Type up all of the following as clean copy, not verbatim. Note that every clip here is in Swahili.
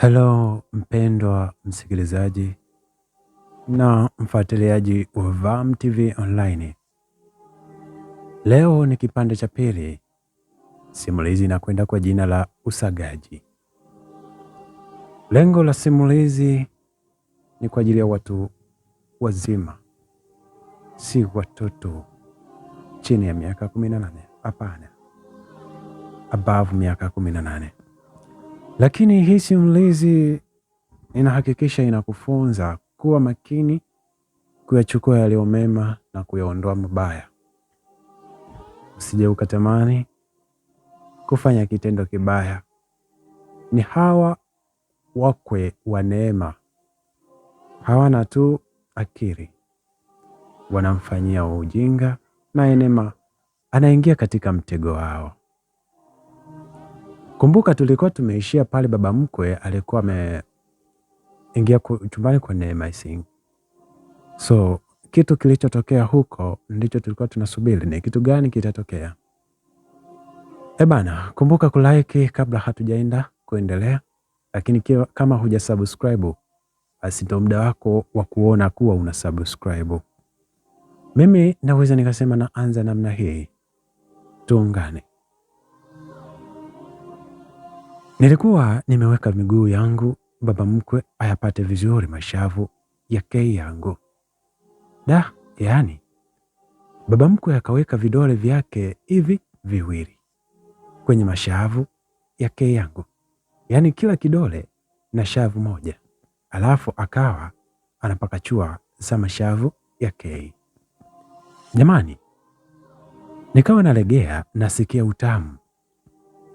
Hello mpendwa msikilizaji na mfuatiliaji wa Vam TV Online. Leo ni kipande cha pili. Simulizi inakwenda kwa jina la Usagaji. Lengo la simulizi ni kwa ajili ya watu wazima, si watoto chini ya miaka 18. Hapana, above miaka 18. Lakini hii simulizi inahakikisha inakufunza kuwa makini, kuyachukua yaliyo mema na kuyaondoa mabaya. Usije ukatamani kufanya kitendo kibaya. Ni hawa wakwe wa Neema, hawana tu akili, wanamfanyia ujinga na Neema anaingia katika mtego wao. Kumbuka tulikuwa tumeishia pale baba mkwe alikuwa ameingia chumbani kwa Neema ising. So kitu kilichotokea huko ndicho tulikuwa tunasubiri. Ni kitu gani kitatokea? Bana, kumbuka kulike kabla hatujaenda kuendelea. Lakini kama hujasubscribe, basi ndio muda wako wa kuona kuwa una subscribe. Mimi naweza nikasema naanza namna hii. Tuungane. Nilikuwa nimeweka miguu yangu baba mkwe ayapate vizuri mashavu ya kei yangu. Yani baba mkwe akaweka vidole vyake hivi viwili kwenye mashavu ya kei yangu. Yani kila kidole na shavu moja. Alafu akawa anapakachua za mashavu ya kei. Jamani, nikawa nalegea, nasikia utamu.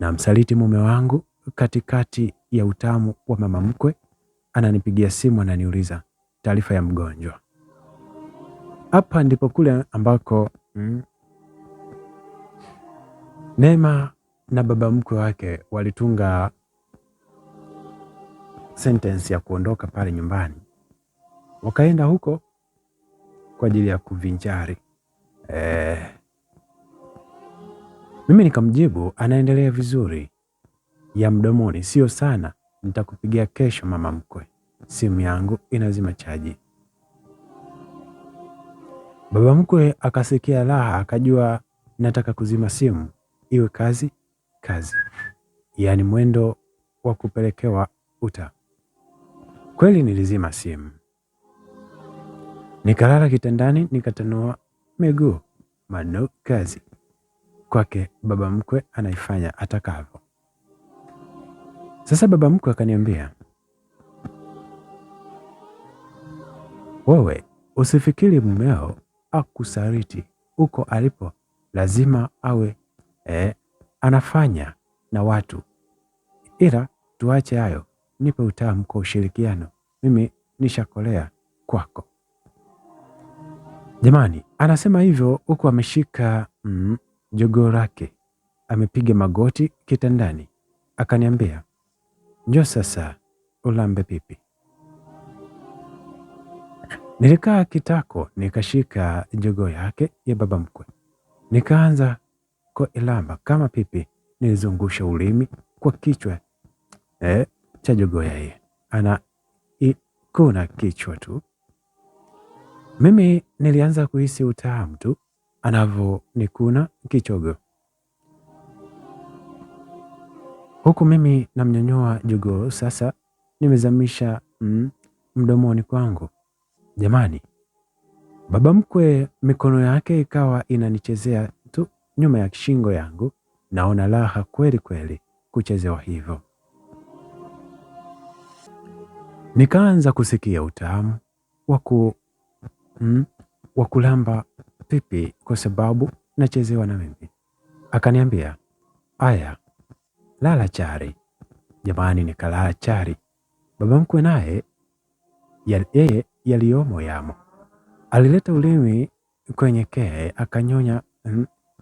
Na msaliti mume wangu katikati ya utamu wa mama mkwe ananipigia simu, ananiuliza taarifa ya mgonjwa. Hapa ndipo kule ambako Neema na baba mkwe wake walitunga sentence ya kuondoka pale nyumbani. Wakaenda huko kwa ajili ya kuvinjari. Mimi nikamjibu anaendelea vizuri, ya mdomoni sio sana, nitakupigia kesho mama mkwe, simu yangu inazima chaji. Baba mkwe akasikia raha, akajua nataka kuzima simu, iwe kazi. Yaani mwendo wa kupelekewa uta. Kweli nilizima simu. Nikalala kitandani, nikatanua miguu, mano kazi. Kwake baba mkwe anaifanya atakavyo. Sasa baba mkwe akaniambia, wewe usifikiri mumeo akusaliti. Uko alipo lazima awe anafanya na watu, ila tuache hayo, nipe utamu kwa ushirikiano, mimi nishakolea kwako. Jamani, anasema hivyo huku ameshika jogoo lake, amepiga magoti kitandani. Akaniambia, njoo sasa ulambe pipi. Nilikaa kitako, nikashika jogoo yake ya baba mkwe, nikaanza kwa ilamba kama pipi. Nilizungusha ulimi kwa kichwa cha jogoo yeye. Kuna kichwa tu. Mimi nilianza kuhisi utamu tu anavyo nikuna kichogo, huku mimi namnyonyoa jogoo. Sasa nimezamisha mdomoni kwangu. Jamani, baba mkwe mikono yake ikawa inanichezea tu nyuma ya shingo yangu. Naona raha kweli kweli kuchezewa hivyo. Nikaanza kusikia utamu wa kulamba pipi kwa sababu nachezewa na mimi. Akaniambia, aya, lala chari. Jamani, nikalala chari. Baba mkwe naye yeye yaliyomo yamo. Alileta ulimi kwenye kee, akanyonya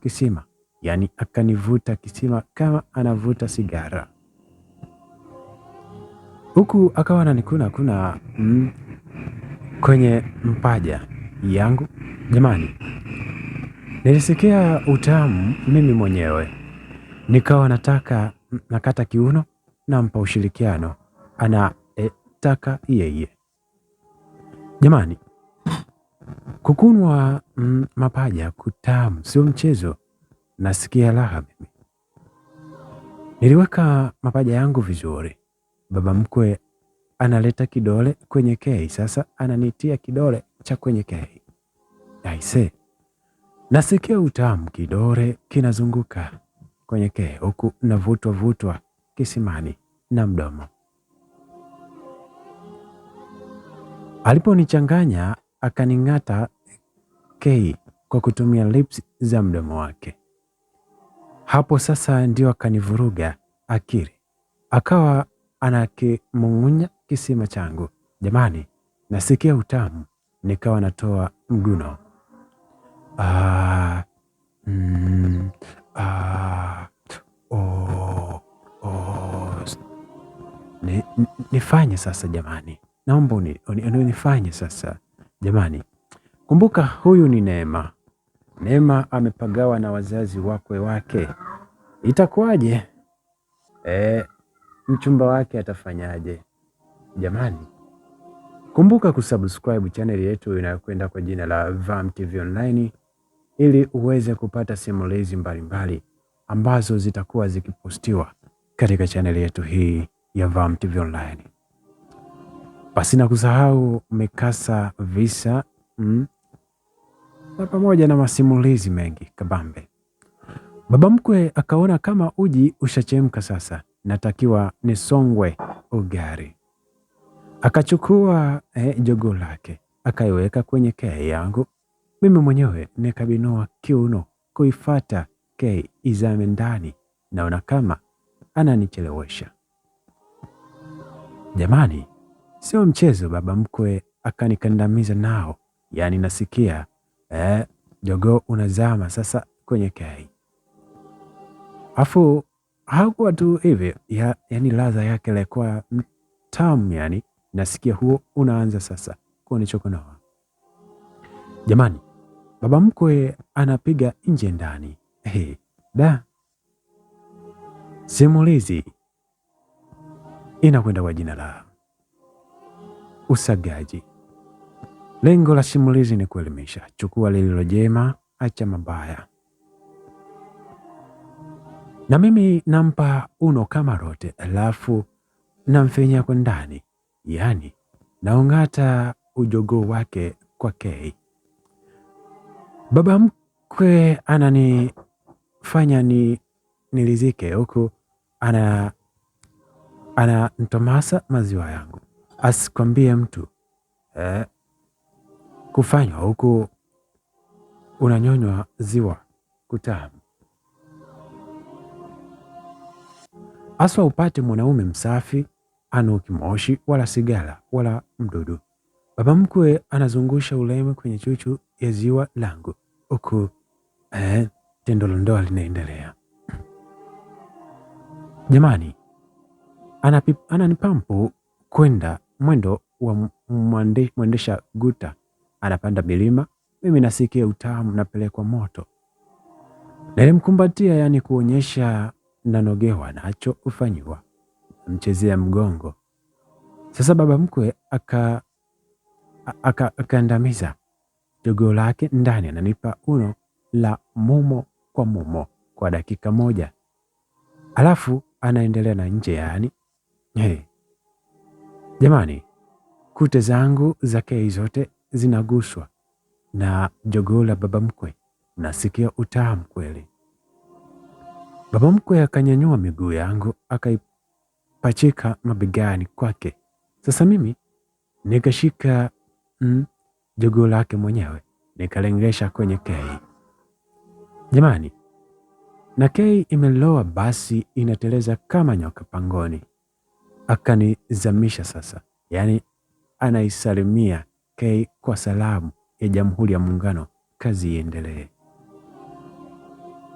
kisima. Yani akanivuta kisima kama anavuta sigara. Huku akawa ananikuna kwenye mpaja yangu. Jamani, nilisikia utamu mimi mwenyewe. Nikawa nakata kiuno, nampa ushirikiano. anataka yeye. Jamani, kukunwa mapaja kutamu sio mchezo. Nasikia raha mimi. Niliweka mapaja yangu vizuri. Baba mkwe analeta kidole kwenye kei, sasa ananitia kidole cha kwenye kei. Aise, nasikia utamu, kidole kinazunguka kwenye kei huku navutwa kisimani na mdomo. Aliponichanganya akaning'ata kei kwa kutumia lips za mdomo wake. Hapo sasa ndio akanivuruga akili, akawa anakimung'unya kisima changu. Jamani, nasikia utamu, nikawa natoa mguno. Nifanye sasa jamani, naomba unifanye sasa jamani. Kumbuka huyu ni Neema. Neema amepagawa na wazazi wakwe wake. Itakuwaje? Mchumba wake atafanyaje? Jamani, kumbuka kusubscribe channel yetu inayokwenda kwa jina la Vam TV Online ili uweze kupata simulizi mbalimbali ambazo zitakuwa zikipostiwa katika channel yetu hii ya Vam TV Online. Basi na kusahau mikasa, visa na pamoja na masimulizi mengi kabambe. Baba mkwe akaona kama uji ushachemka sasa, natakiwa nisongwe ugali. Akachukua jogoo lake akaiweka kwenye kei yangu. Mimi mwenyewe nikabinua kiuno kuifata kei izame ndani. Naona kama ananichelewesha. Jamani, sio mchezo. Baba mkwe akanikandamiza nao, yaani nasikia jogoo unazama sasa kwenye kei. Afu hakuwa tu hivi, yaani ladha yake ilikuwa tamu, yani nasikia huo unaanza sasa kunichokonoa. Jamani, baba mkwe anapiga nje ndani. Simulizi inakwenda kwa jina la Usagaji. Lengo la simulizi ni kuelimisha. Chukua lililo jema, acha mabaya. Na mimi nampa uno kama rote, alafu namfenya kwa ndani, yaani naung'ata ujogoo wake kwa kei. Baba mkwe ananifanya nilizike huku anantomasa maziwa yangu. Asikwambie mtu kufanywa huku unanyonywa ziwa kutamu. Aswa upate mwanaume msafi, anuki moshi wala sigara wala mdudu. Baba mkwe anazungusha ulimi kwenye chuchu ya ziwa langu huku tendo la ndoa linaendelea. Jamani, ananipampu kwenda mwendo wa mwendesha guta. Anapanda milima, mimi nasikia utamu, napelekwa moto. Nilimkumbatia, yani kuonyesha nanogewa nacho ufanyiwa. Mchezea mgongo. Sasa baba mkwe akaandamiza jogoo lake ndani, ananipa uno la mumo kwa mumo kwa dakika moja. Alafu anaendelea na nje, yani jamani, kute zangu za kei zote zinaguswa na jogoo la baba mkwe. Nasikia utamu kweli. Baba mkwe akanyanyua miguu yangu akaipachika mabegani kwake. Sasa mimi nikashika jogoo lake mwenyewe nikalengesha kwenye kei. Jamani, na kei imeloa, basi inateleza kama nyoka pangoni. Akanizamisha sasa, yani anaisalimia kei kwa salamu ya Jamhuri ya Muungano, kazi iendelee.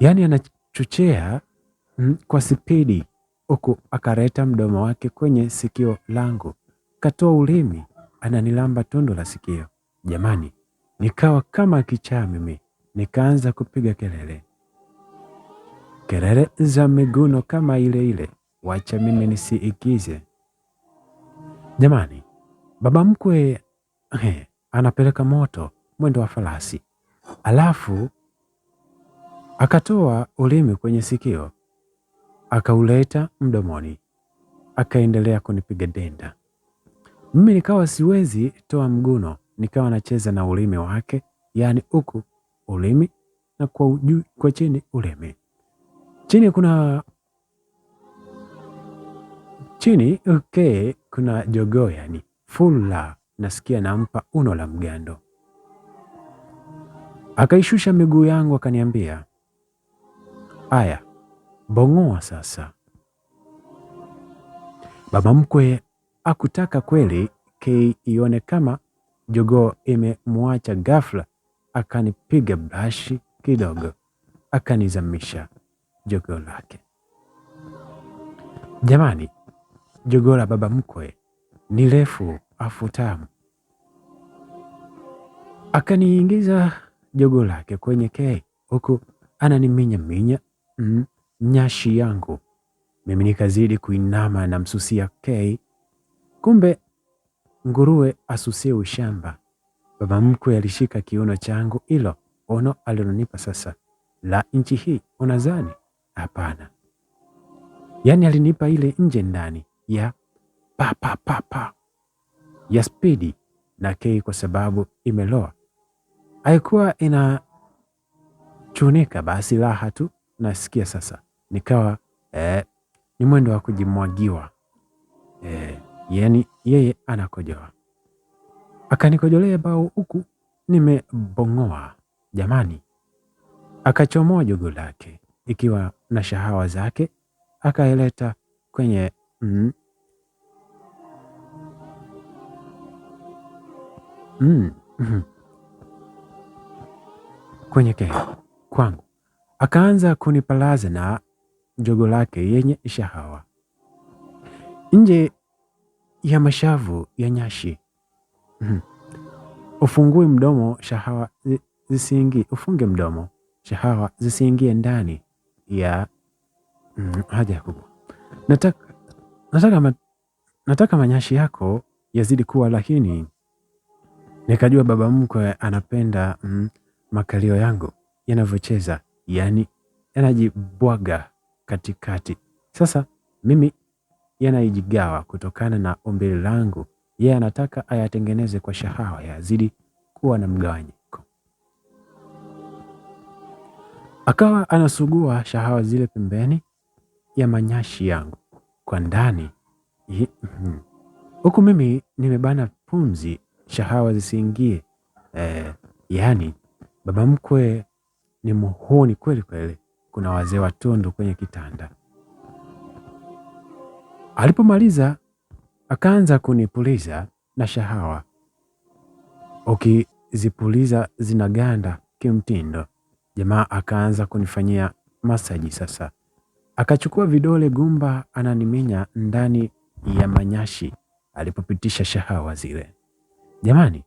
Yani anachochea kwa spidi huku akareta mdomo wake kwenye sikio langu, katoa ulimi, ananilamba tundu la sikio. Jamani, nikawa kama kichaa mimi, nikaanza kupiga kelele za miguno kama ile, wacha mimi nisiigize. Jamani, baba mkwe anapeleka moto mwendo wa farasi, alafu akatoa ulimi kwenye sikio akauleta mdomoni, akaendelea kunipiga denda. Mimi nikawa siwezi toa mguno, nikawa nacheza na ulimi wake, yaani huku ulimi na kwa chini ulimi. Chini kuna jogoo, yani fulla, nasikia nampa uno la mgando. Akaishusha miguu yangu akaniambia, aya, bongoa sasa. Baba mkwe akutaka kweli ione kama jogoo imemwacha ghafla, akanipiga brashi kidogo, akanizamisha jogoo lake. Jamani, jogoo la baba mkwe ni refu afu tamu. Akaniingiza jogoo lake kwenye huku ananiminya nyashi yangu. Mimi nikazidi kuinama na msusia kumbe nguruwe asusie ushamba. Baba mkwe alishika kiuno changu, ilo ono alilonipa sasa la inchi hii, unazani? Hapana. Yaani alinipa ile nje ndani ya pa ya spidi na kwa sababu imeloa. Haikuwa inachunika, basi raha tu nasikia sasa. Nikawa ni mwendo wa kujimwagiwa. Yani yeye anakojoa. Akanikojolea bao huku nimebongoa. Jamani, akachomoa jogoo lake ikiwa na shahawa zake, akaileta kwenye kwenye kwangu. Akaanza kunipalaza na jogoo lake yenye shahawa nje ya mashavu ya nyashi. Ufungue mdomo, shahawa zisiingie. Ufunge mdomo, shahawa zisiingie ndani ya haja kubwa. Nataka manyashi yako yazidi kuwa lakini. Nikajua baba mkwe anapenda makalio yangu yanavyocheza, yani yanajibwaga katikati. Sasa mimi yanajigawa kutokana na umbile langu. Yeye anataka ayatengeneze kwa shahawa yazidi kuwa na mgawanyiko. Akawa anasugua shahawa zile pembeni ya manyashi yangu kwa ndani. Huku mimi nimebana pumzi shahawa zisiingie. Yani baba mkwe ni muhoni kweli kweli. Kuna wazee watundu kwenye kitanda. Alipomaliza akaanza kunipuliza na shahawa. Ukizipuliza zinaganda kimtindo. Jamaa akaanza kunifanyia masaji sasa. Akachukua vidole gumba ananiminya ndani ya manyashi alipopitisha shahawa zile. Jamani,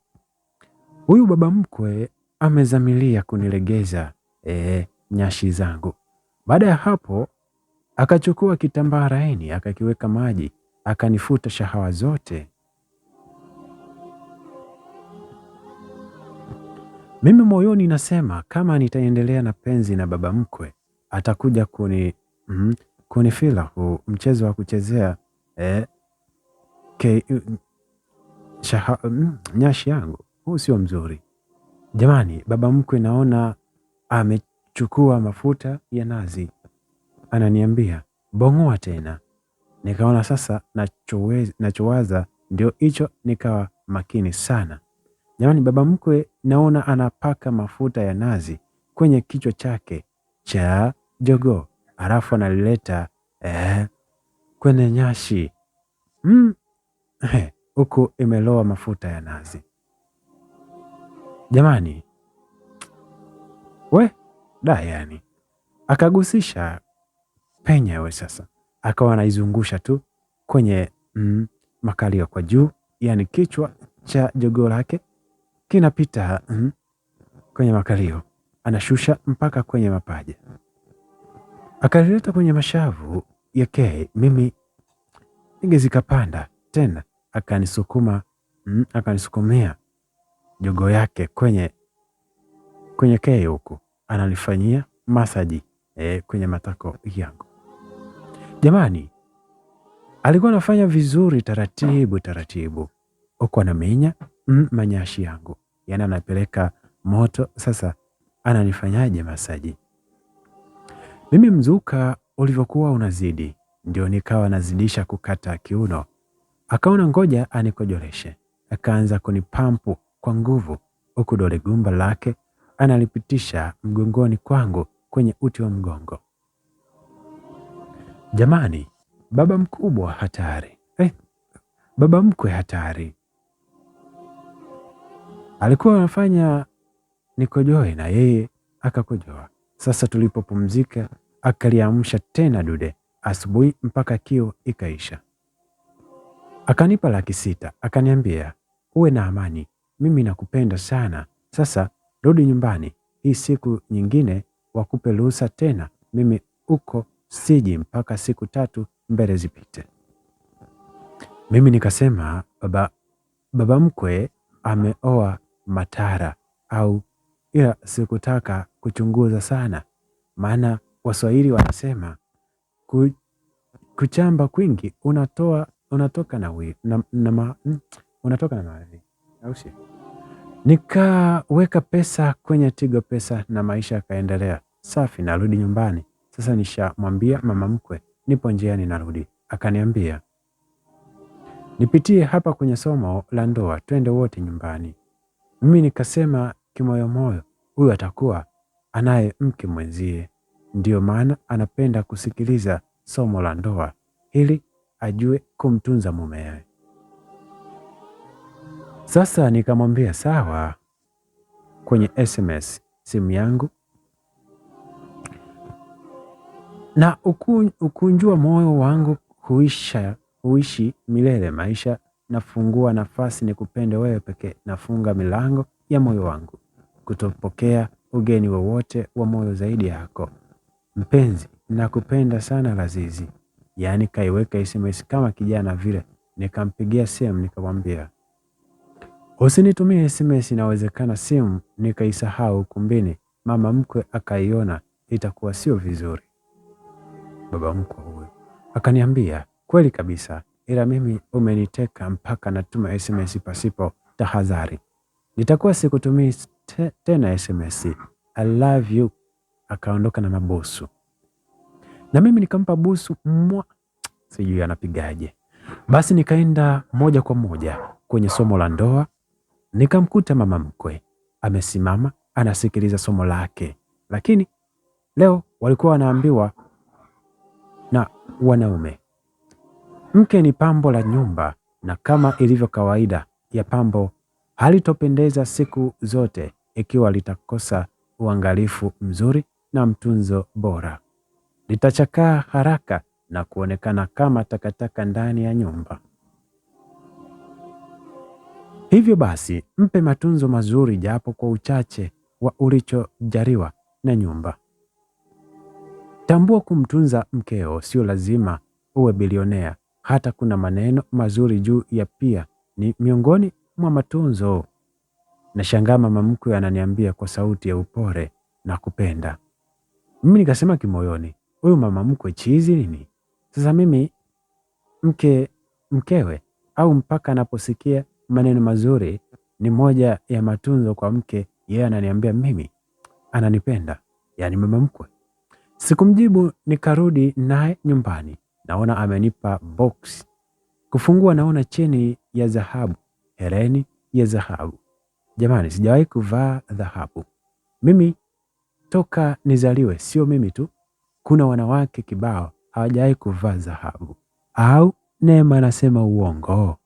huyu baba mkwe amezamilia kunilegeza nyashi zangu. Baada ya hapo akachukua kitambaa laini akakiweka maji, akanifuta shahawa zote. Mimi moyoni nasema kama nitaendelea na penzi na baba mkwe atakuja kunifila huu mchezo wa kuchezea nyashi yangu. Huu sio mzuri. Jamani, baba mkwe naona amechukua mafuta ya nazi. Ananiambia, bongoa tena. Nikaona sasa nachowaza ndio hicho, nikawa makini sana. Jamani, baba mkwe naona anapaka mafuta ya nazi kwenye kichwa chake cha jogoo, alafu analileta kwenye nyashi. Huku imeloa mafuta ya nazi. Jamani, yani akagusisha penyewe sasa, akawa anaizungusha tu kwenye makalio kwa juu, yani kichwa cha jogoo lake kinapita kwenye makalio, anashusha mpaka kwenye mapaja, akalileta kwenye mashavu yake. Mimi ningezikapanda tena akanisukumia jogo yake kwenye kei huku ananifanyia masaji kwenye matako yangu. Jamani, alikuwa anafanya vizuri taratibu huku anaminya manyashi yangu, yaani anapeleka moto. Sasa ananifanyaje masaji? Mimi mzuka ulivyokuwa unazidi, ndio nikawa nazidisha kukata kiuno. Akaona ngoja anikojoleshe, akaanza kunipampu kwa nguvu, huku dole gumba lake analipitisha mgongoni kwangu kwenye uti wa mgongo. Jamani, baba mkubwa hatari. Baba mkwe hatari. Alikuwa anafanya nikojoe na yeye akakojoa. Sasa tulipopumzika akaliamsha tena dude asubuhi mpaka kiu ikaisha. Akanipa 600, akaniambia uwe na amani, mimi nakupenda sana. Sasa rudi nyumbani, hii siku nyingine wakupe ruhusa tena, mimi uko siji mpaka siku 3 mbele zipite. Mimi nikasema baba mkwe ameoa matara au, ila sikutaka kuchunguza sana, maana Waswahili wanasema kuchamba kwingi unatoka na mavi. Nikaweka pesa kwenye Tigo Pesa na maisha yakaendelea. Safi, narudi nyumbani. Sasa nishamwambia mama mkwe nipo njiani narudi. Akaniambia nipitie hapa kwenye somo la ndoa, twende wote nyumbani. Mimi nikasema kimoyomoyo, huyu atakuwa anaye mke mwenzie, ndio maana anapenda kusikiliza somo la ndoa ili ajue kumtunza mumewe. Sasa nikamwambia sawa. Kwenye SMS simu yangu na ukunjua moyo wangu huishi milele maisha, nafungua nafasi nikupende wewe pekee, nafunga milango ya moyo wangu kutopokea ugeni wowote wa moyo zaidi yako. Mpenzi, nakupenda sana Lazizi. Yaani kaiweka SMS kama kijana vile. Nikampigia simu nikamwambia usinitumie SMS, inawezekana simu nikaisahau kumbini, mama mkwe akaiona, itakuwa sio vizuri. Baba mkwe huyo akaniambia kweli kabisa, ila mimi umeniteka mpaka natuma SMS pasipo tahadhari. Nitakuwa sikutumii tena SMS. I love you. Akaondoka na mabusu. Na mimi nikampa busu sijui anapigaje. Basi nikaenda moja kwa moja kwenye somo la ndoa. Nikamkuta mama mkwe amesimama anasikiliza somo lake. Lakini leo walikuwa wanaambiwa na wanaume, mke ni pambo la nyumba, na kama ilivyo kawaida ya pambo halitopendeza siku zote ikiwa litakosa uangalifu mzuri na mtunzo bora. Litachakaa haraka na kuonekana kama takataka ndani ya nyumba. Hivyo basi, mpe matunzo mazuri japo kwa uchache wa ulichojaliwa na nyumba. Tambua kumtunza mkeo sio lazima uwe bilionea. Hata kuna maneno mazuri juu ya pia ni miongoni mwa matunzo. Nashangaa mama mkwe ananiambia kwa sauti ya upole, na kupenda. Mimi nikasema kimoyoni, huyu mama mkwe chizi nini? Sasa mimi mkewe au mpaka anaposikia maneno mazuri ni moja ya matunzo kwa mke, yeye ananiambia mimi ananipenda, yani mama mkwe. Sikumjibu, nikarudi naye nyumbani. Naona amenipa box. Kufungua naona cheni ya dhahabu, hereni ya dhahabu. Jamani, sijawahi kuvaa dhahabu. Mimi toka nizaliwe, sio mimi tu, kuna wanawake kibao hawajawahi kuvaa dhahabu. Au Neema anasema uongo?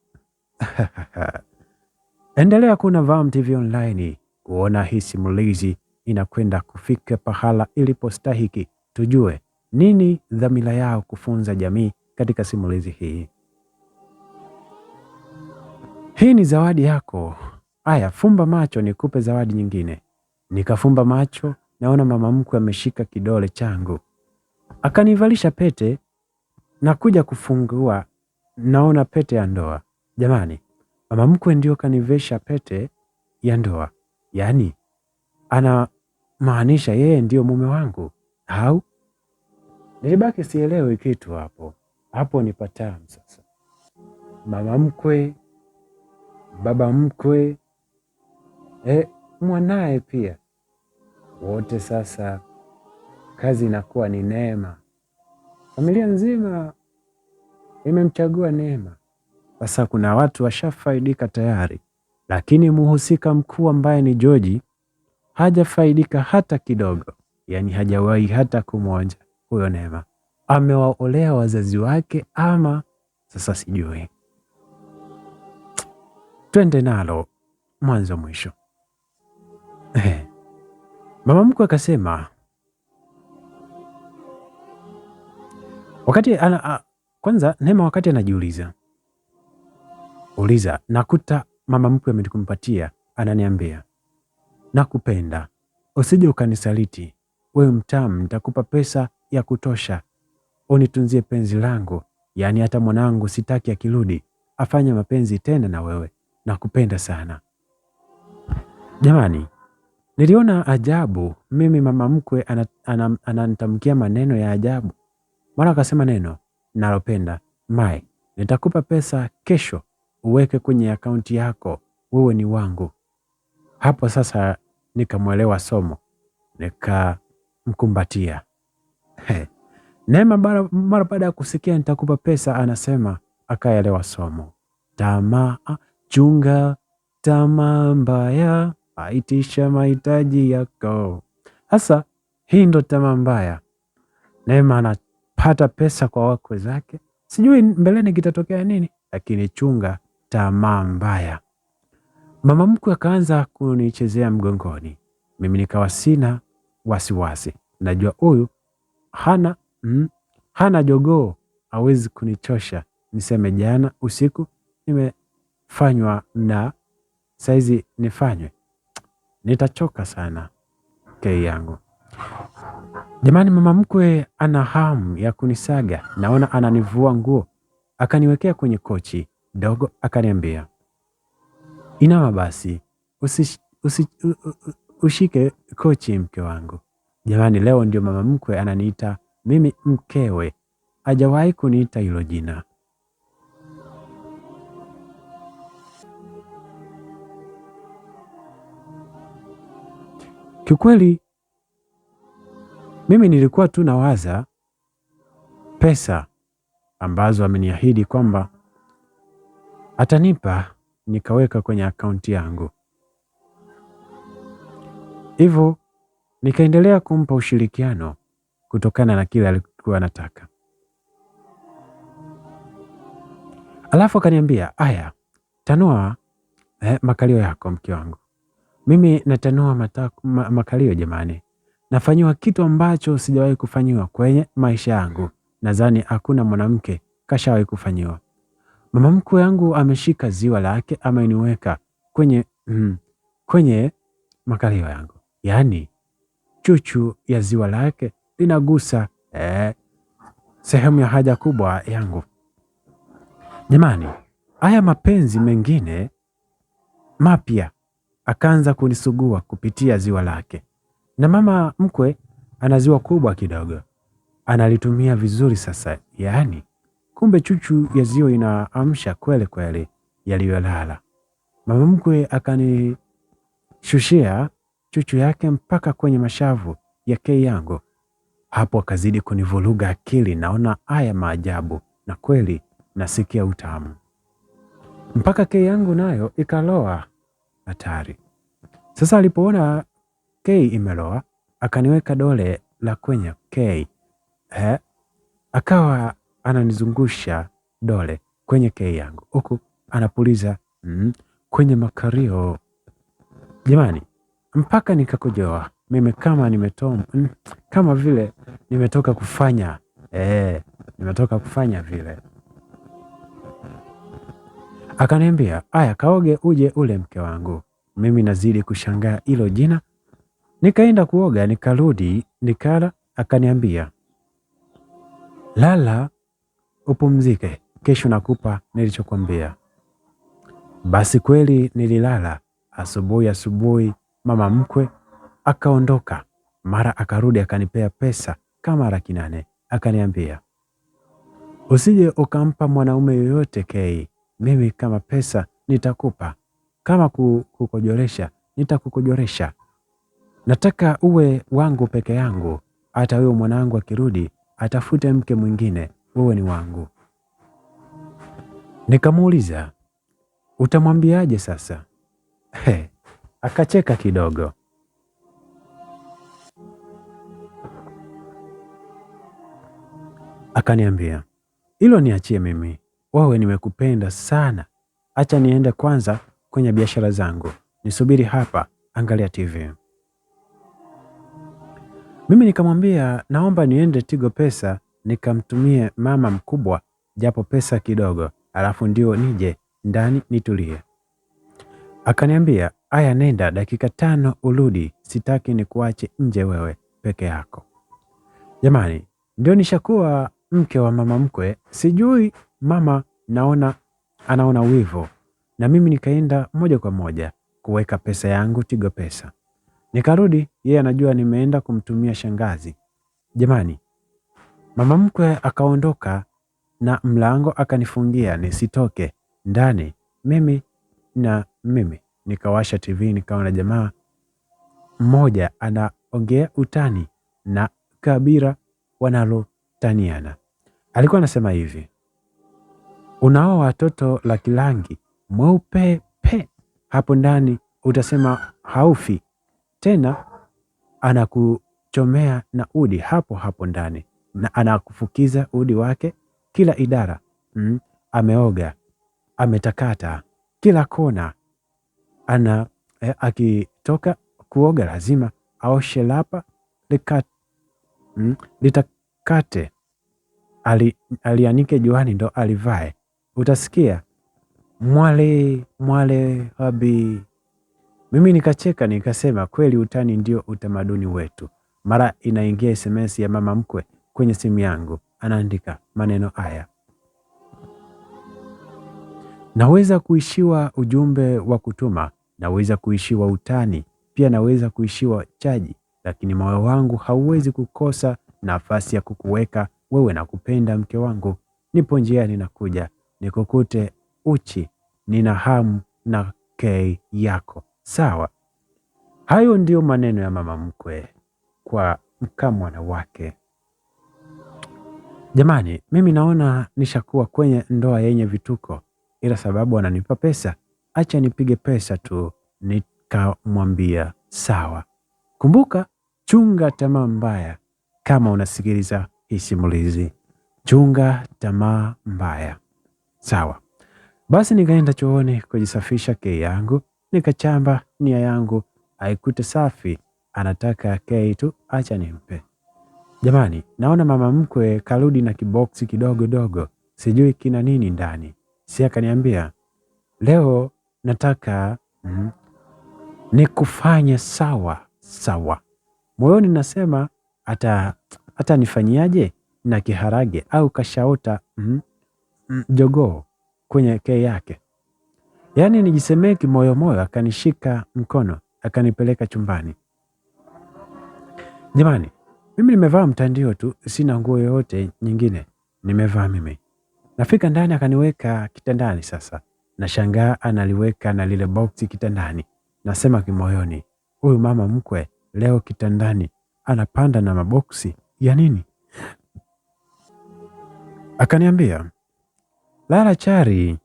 Endelea kuna Vam TV Online kuona hii simulizi inakwenda kufika pahala ilipostahiki. Tujue nini dhamira yao kufunza jamii katika simulizi hii. Hii ni zawadi yako. Aya, fumba macho nikupe zawadi nyingine. Nikafumba macho, naona mama mkwe ameshika kidole changu. Akanivalisha pete na kuja kufungua, naona pete ya ndoa. Jamani, mama mkwe ndio kanivesha pete ya ndoa, yaani anamaanisha yeye ndio mume wangu au? Nilibaki sielewi kitu hapo. Hapo ni patamu sasa. Mama mkwe, baba mkwe, mwanaye pia, wote sasa kazi inakuwa ni Neema. Familia nzima imemchagua Neema. Sasa kuna watu washafaidika tayari, lakini mhusika mkuu ambaye ni George hajafaidika hata kidogo, yaani hajawahi hata kumwonja huyo Neema. Amewaolea wazazi wake ama sasa sijui. Twende nalo mwanzo mwisho. Mama mkwe akasema wakati kwanza Neema wakati anajiuliza nakuta mama mkwe amekumpatia, ananiambia nakupenda, usije ukanisaliti, wewe mtamu, nitakupa pesa ya kutosha unitunzie penzi langu, yaani hata mwanangu sitaki akirudi afanye mapenzi tena na wewe, nakupenda sana. Jamani, niliona ajabu mimi, mama mkwe ananitamkia maneno ya ajabu. Mara akasema neno nalopenda, Mai, nitakupa pesa kesho uweke kwenye akaunti yako, wewe ni wangu. Hapo sasa nikamwelewa somo, nikamkumbatia. Neema mara baada ya kusikia nitakupa pesa, anasema akaelewa somo. Tamaa, chunga tamaa mbaya, aitisha mahitaji yako. Sasa hii ndo tamaa mbaya. Neema anapata pesa kwa wakwe zake, sijui mbeleni kitatokea nini, lakini chunga tamaa mbaya. Mama mkwe akaanza kunichezea mgongoni, mimi nikawa sina wasiwasi, najua huyu hana jogoo, hawezi kunichosha niseme jana usiku nimefanywa na saizi nifanywe, nitachoka sana kei yangu. Jamani, mama mkwe ana hamu ya kunisaga, naona ananivua nguo, akaniwekea kwenye kochi dogo, akaniambia inama basi, ushike kochi mke wangu. Jamani, leo ndio mama mkwe ananiita mimi mkewe, hajawahi kuniita hilo jina. Kiukweli mimi nilikuwa tu nawaza pesa ambazo ameniahidi kwamba atanipa nikaweka kwenye akaunti yangu. Hivyo nikaendelea kumpa ushirikiano kutokana na kile alikuwa anataka. Alafu akaniambia, aya, tanua makalio yako mke wangu. Mimi natanua makalio jamani. Nafanyiwa kitu ambacho sijawahi kufanyiwa kwenye maisha yangu. Nadhani hakuna mwanamke kashawahi kufanyiwa. Mama mkwe yangu ameshika ziwa lake, ameniweka kwenye makalio yangu. Yaani chuchu ya ziwa lake linagusa sehemu ya haja kubwa yangu. Jamani, haya mapenzi mengine mapya akaanza kunisugua kupitia ziwa lake. Na mama mkwe ana ziwa kubwa kidogo, analitumia vizuri sasa. Yaani kumbe chuchu ya ziwa inaamsha kweli kweli yaliyolala. Mama mkwe akanishushia chuchu yake mpaka kwenye mashavu ya kei yangu. Hapo akazidi kunivuruga akili, naona haya maajabu na kweli nasikia utamu. Mpaka kei yangu nayo ikaloa hatari. Sasa alipoona kei imeloa, akaniweka dole la kwenye kei. Akawa ananizungusha dole kwenye kei yangu, huku anapuliza kwenye makario. Jamani, mpaka nikakojoa mimi kama vile nimetoka kufanya vile. Akaniambia, aya kaoge uje ule mke wangu. Mimi nazidi kushangaa hilo jina. Nikaenda kuoga, nikarudi, nikala. Akaniambia, lala upumzike, kesho nakupa nilichokwambia. Basi kweli nililala. Asubuhi mama mkwe akaondoka. Mara akarudi akanipea pesa kama 800. Akaniambia, usije ukampa mwanaume yoyote Kei. Mimi kama pesa nitakupa, kama kukojoresha nitakukojoresha. Nataka uwe wangu peke yangu. Hata huyo mwanangu akirudi atafute mke mwingine, wewe ni wangu. Nikamuuliza, utamwambiaje sasa? Akacheka kidogo. Akaniambia, hilo niachie mimi, wewe nimekupenda sana. Acha niende kwanza kwenye biashara zangu, nisubiri hapa, angalia TV. Mimi nikamwambia naomba niende Tigo Pesa nikamtumie mama mkubwa japo pesa kidogo, alafu ndio nije ndani nitulie. Akaniambia, aya nenda, dakika 5 urudi, sitaki nikuache nje wewe peke yako. Jamani, ndio nishakuwa mke wa mama mkwe. Sijui mama anaona wivu, na mimi nikaenda moja kwa moja kuweka pesa yangu Tigo Pesa. Nikarudi, yeye anajua nimeenda kumtumia shangazi. Jamani, mama mkwe akaondoka na mlango akanifungia nisitoke ndani. Mimi nikawasha TV, nikaona jamaa mmoja anaongea utani na kabila wanalotaniana. Alikuwa anasema hivi, unao watoto la kilangi mweupe pe hapo ndani, utasema haufi tena, anakuchomea na udi hapo hapo ndani, na anakufukiza udi wake kila idara. Ameoga, ametakata kila kona. Akitoka kuoga lazima aoshe lapa litakate, alianike juani ndo alivae. Utasikia mwale habi. Mimi nikacheka nikasema, kweli utani ndio utamaduni wetu. Mara inaingia SMS ya mama mkwe kwenye simu yangu, anaandika maneno haya: naweza kuishiwa ujumbe wa kutuma, naweza kuishiwa utani, pia naweza kuishiwa chaji, lakini moyo wangu hauwezi kukosa nafasi ya kukuweka wewe. Na kupenda mke wangu, nipo njiani nakuja, nikukute uchi, nina hamu na Kei yako. Sawa. Hayo ndio maneno ya mama mkwe kwa mkamwana wake. Jamani, mimi naona nishakuwa kwenye ndoa yenye vituko, ila sababu ananipa pesa, acha nipige pesa tu. Nikamwambia sawa. Kumbuka, chunga tamaa mbaya. Kama unasikiliza hii simulizi, chunga tamaa mbaya. Sawa. Basi nikaenda chooni kujisafisha Kei yangu, nikachamba nia yangu aikute safi. Anataka Kei tu, acha nimpe. Jamani, naona mama mkwe karudi na kiboksi kidogo dogo, sijui kina nini ndani. Si akaniambia, leo nataka nikufanye sawa sawa. Moyoni nasema hata nifanyiaje na kiharage au kashaota jogoo kwenye Kei yake. Yaani nijisemee kimoyo, akanishika mkono akanipeleka chumbani. Jamani, mimi nimevaa mtandio tu, sina nguo yoyote nyingine nimevaa mimi. Nafika ndani akaniweka kitandani. Sasa nashangaa analiweka na lile boksi kitandani. Nasema kimoyoni, huyu mama mkwe leo kitandani anapanda na maboksi ya nini? Akaniambia, lala chali.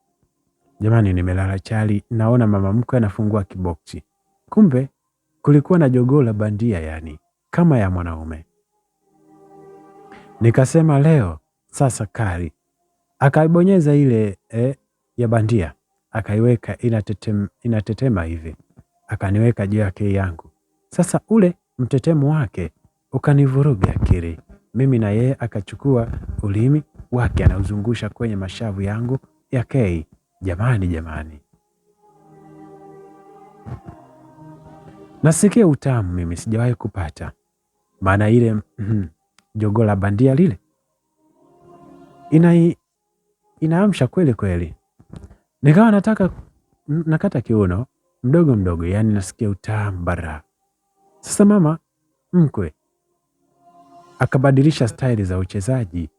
Jamani, nimelala chali, naona mama mkwe anafungua kiboksi. Kumbe kulikuwa na jogoo la bandia, yani kama ya mwanaume. Nikasema leo sasa kari. Akaibonyeza ile ya bandia, akaiweka inatetema hivi. Akaniweka juu ya Kei yangu. Sasa ule mtetemo wake ukanivuruga akili. Mimi na yeye akachukua ulimi wake anauzungusha kwenye mashavu yangu ya Kei. Jamani. Nasikia utamu mimi sijawahi kupata. Maana ile jogoo la bandia lile inaamsha kweli. Nikawa nataka nakata kiuno mdogo mdogo, yani nasikia utamu bara. Sasa mama mkwe akabadilisha staili za uchezaji,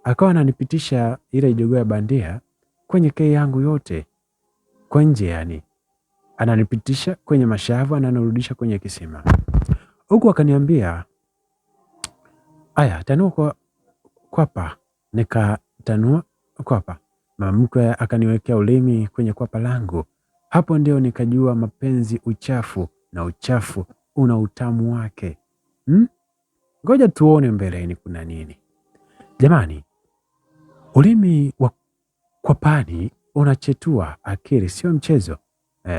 akawa ananipitisha ile jogoo ya bandia kwenye kei yangu yote kwa nje, yani ananipitisha kwenye mashavu, ananirudisha kwenye kisima, huku akaniambia aya, tanua kwapa. Nikatanua kwapa, mama mkwe akaniwekea ulimi kwenye kwapa langu. Hapo ndio nikajua mapenzi uchafu, na uchafu una utamu wake. Ngoja tuone mbeleni kuna nini. Jamani, ulimi wa kwapani unachetua akili, sio mchezo.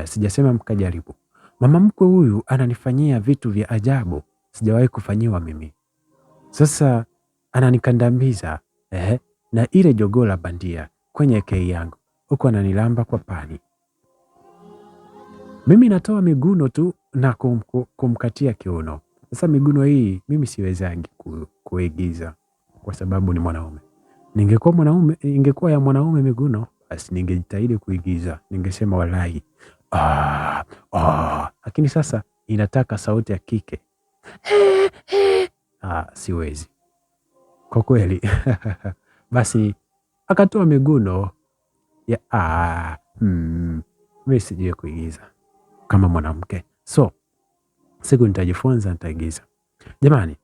Sijasema mkajaribu. Mama mkwe huyu ananifanyia vitu vya ajabu sijawahi kufanyiwa mimi. Sasa ananikandamiza na ile jogoo la bandia kwenye kei yangu, huku ananilamba kwa pani. Mimi natoa miguno tu na kumkatia kiuno. Sasa miguno hii mimi siwezangi kuigiza kwa sababu ni mwanaume. Ingekuwa ya mwanaume miguno, basi ningejitahidi kuigiza. Ningesema wallahi lakini sasa inataka sauti ya kike. Siwezi kwa kweli. Basi akatoa miguno ya mimi sijui kuigiza kama mwanamke. So siku nitajifunza, nitaigiza. Jamani,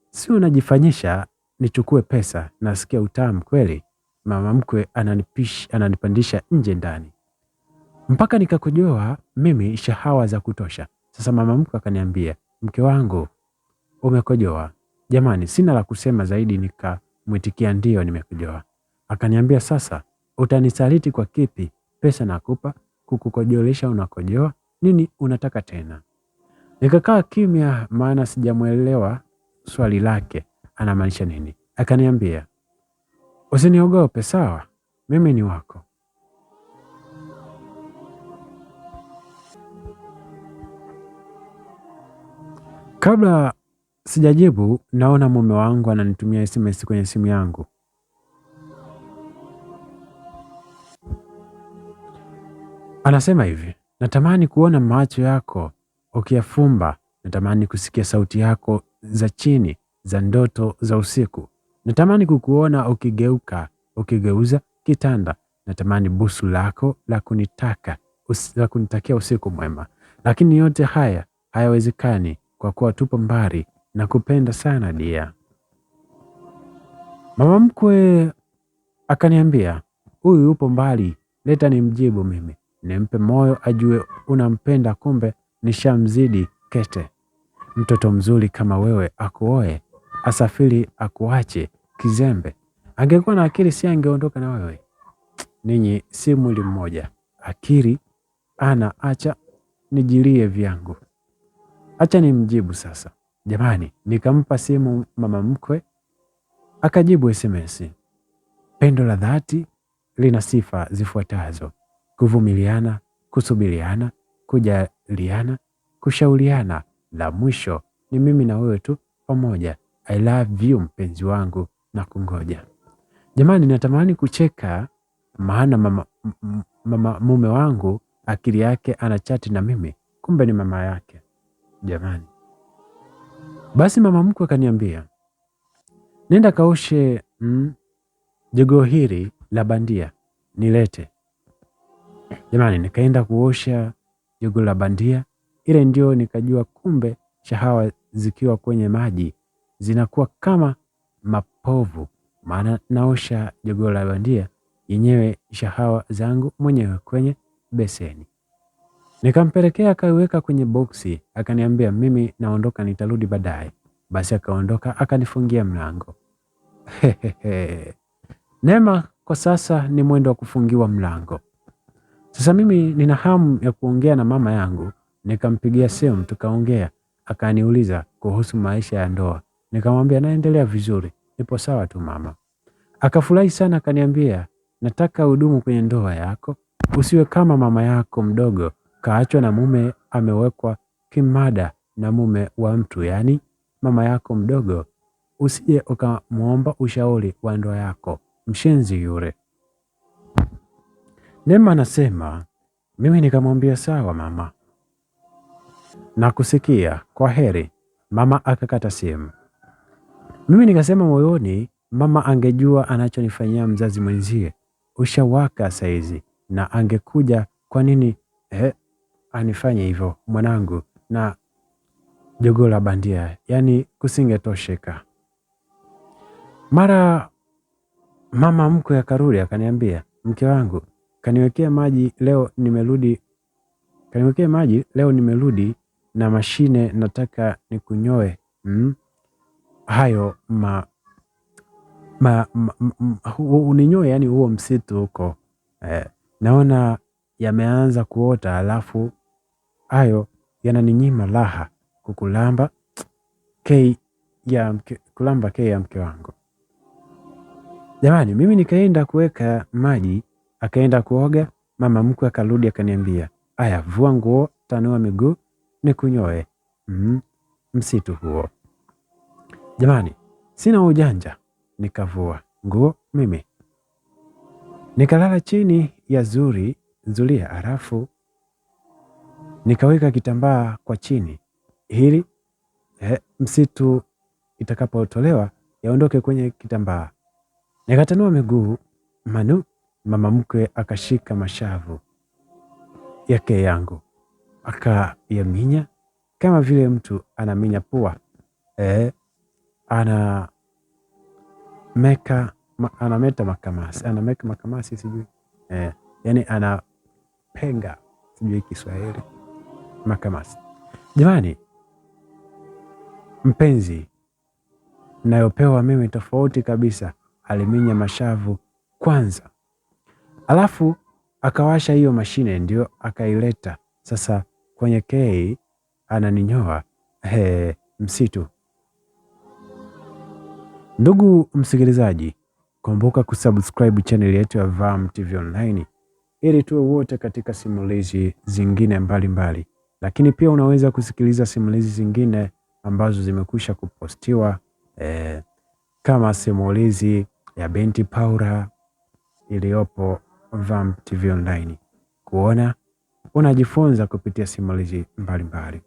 si unajifanyisha nichukue pesa, nasikia utamu kweli. Mama mkwe ananipandisha nje ndani mpaka nikakojoa mimi shahawa za kutosha. Sasa mama mkwe akaniambia, mke wangu umekojoa? Jamani, sina la kusema zaidi, nikamwitikia ndio nimekojoa. Akaniambia, sasa utanisaliti kwa kipi? Pesa nakupa, kukukojolesha unakojoa, nini unataka tena? Nikakaa kimya, maana sijamuelewa swali lake anamaanisha nini. Akaniambia, usiniogope sawa, mimi ni wako. Kabla sijajibu, naona mume wangu ananitumia SMS kwenye simu yangu. Anasema hivi, natamani kuona macho yako ukiyafumba, natamani kusikia sauti yako za chini za ndoto za usiku, natamani kukuona ukigeuza kitanda, natamani busu lako la kunitakia usiku mwema. Lakini yote haya hayawezekani kwa kuwa tupo mbali na kupenda sana dia. Mama mkwe akaniambia, huyu upo mbali, leta nimjibu mimi, nimpe moyo ajue unampenda, kumbe nishamzidi kete. Mtoto mzuri kama wewe akuoe, asafiri akuache kizembe. Angekuwa na akili si angeondoka na wewe. Ninyi si mwili mmoja. Akili acha nijilie vyangu. Acha nimjibu sasa. Jamani, nikampa simu mama mkwe, akajibu SMS. Pendo la dhati lina sifa zifuatazo: kuvumiliana, kusubiriana, kujaliana, kushauriana. La mwisho ni mimi na wewe tu pamoja. I love you mpenzi wangu na kungoja. Jamani, natamani kucheka, maana mama mume wangu akili yake anachati na mimi, kumbe ni mama yake. Jamani. Basi mama mkwe akaniambia, nenda kaoshe jogoo hili la bandia nilete. Jamani, nikaenda kuosha jogoo la bandia. Ile ndio nikajua kumbe shahawa zikiwa kwenye maji zinakuwa kama mapovu, maana naosha jogoo la bandia yenyewe shahawa zangu mwenyewe kwenye beseni. Nikampelekea, akaiweka kwenye boksi, akaniambia mimi naondoka, nitarudi baadaye. Basi akaondoka, akanifungia mlango. Neema kwa sasa ni mwendo wa kufungiwa mlango. Sasa mimi nina hamu ya kuongea na mama yangu, nikampigia simu tukaongea, akaniuliza kuhusu maisha ya ndoa. Nikamwambia naendelea vizuri, nipo sawa tu mama. Akafurahi sana, akaniambia nataka udumu kwenye ndoa yako, usiwe kama mama yako mdogo, kaachwa na mume, amewekwa kimada na mume wa mtu, yani mama yako mdogo. Usije ukamwomba ushauri wa ndoa yako, mshenzi yule. Neema anasema Mimi nikamwambia sawa mama, nakusikia, kwa heri. Mama akakata simu. Mimi nikasema moyoni, mama angejua anachonifanyia mzazi mwenzie, ushawaka saizi, na angekuja kwa nini anifanye hivyo mwanangu na jogoo la bandia, yaani kusingetosheka. Mara mama mkwe akarudi akaniambia, mke wangu, kaniwekea maji leo nimerudi na mashine, nataka nikunyoe hayo uninyoe, yani huo msitu huko naona yameanza kuota, alafu hayo yananinyima raha kulamba kei ya mke wangu. Jamani, mimi nikaenda kuweka maji, akaenda kuoga. Mama mkwe akarudi akaniambia, aya, vua nguo, tanua miguu, nikunyoe msitu huo. Jamani, sina ujanja, nikavua nguo mimi, nikalala chini ya zulia, halafu nikaweka kitambaa kwa chini ili msitu itakapotolewa yaondoke kwenye kitambaa. Nikatanua miguu mama mkwe akashika mashavu yake yangu akayaminya kama vile mtu anaminya pua, anameka makamasi sijui, yani anapenga, sijui Kiswahili makamasi. Jamani, mpenzi nayopewa mimi tofauti kabisa. Aliminya mashavu kwanza, alafu akawasha hiyo mashine, ndio akaileta sasa kwenye kei, ananinyoa msitu. Ndugu msikilizaji, kumbuka kusubscribe channel yetu ya Vam TV Online ili tuwe wote katika simulizi zingine mbalimbali. Lakini pia unaweza kusikiliza simulizi zingine ambazo zimekwisha kupostiwa kama simulizi ya Binti Paula iliyopo Vam TV Online. Kuona unajifunza kupitia simulizi mbalimbali.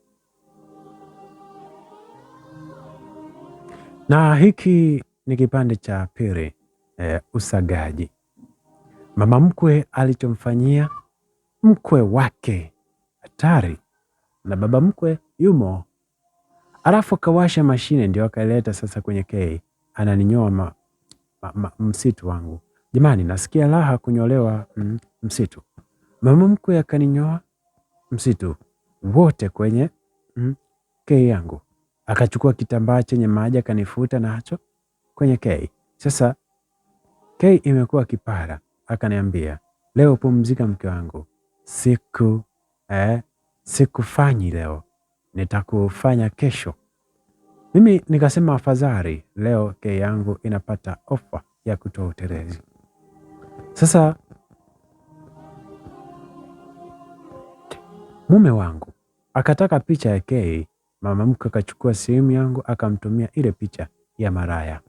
Na hiki ni kipande cha pili, usagaji. Mama mkwe alichomfanyia mkwe wake hatari, na baba mkwe yumo. Alafu akawasha mashine, ndio akaileta sasa kwenye kei, ananinyoa msitu wangu. Jamani, nasikia raha kunyolewa msitu. Mama mkwe akaninyoa msitu wote kwenye kei yangu, akachukua kitambaa chenye maji akanifuta nacho kwenye kei. Sasa kei imekuwa kipara. Akaniambia, leo pumzika mke wangu, sikufanyi leo, nitakufanya kesho. Mimi nikasema afadhali, leo kei yangu inapata ofa ya kutoa utelezi. Sasa mume wangu akataka picha ya kei. Mama mkwe akachukua simu yangu akamtumia ile picha ya maraya.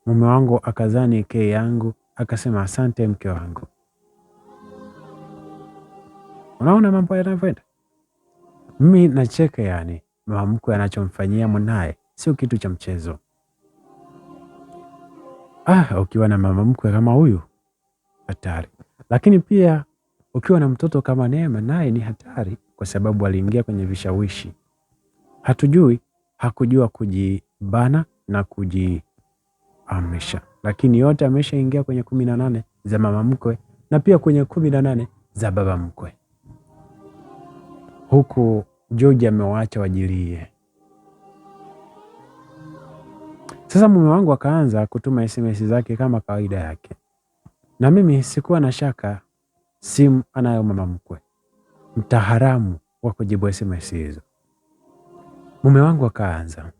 Mume wangu akazani kei yangu, akasema asante mke wangu. Unaona mambo yanavyoenda? Mimi nacheka, yani mama mkwe anachomfanyia mwanae sio kitu cha mchezo. Ukiwa na mama mkwe kama huyu hatari. Lakini pia ukiwa na mtoto kama Neema, naye ni hatari, kwa sababu aliingia kwenye vishawishi. Hatujui, hakujua kujibana na kujiamrisha, lakini yote ameshaingia kwenye 18 za mama mkwe na pia kwenye 18 za baba mkwe. Huku George amewaacha wajilie. Sasa mume wangu akaanza kutuma SMS zake kama kawaida yake, na mimi sikuwa na shaka simu anayo mama mkwe, mtaharamu wa kujibu SMS hizo. Mume wangu akaanza,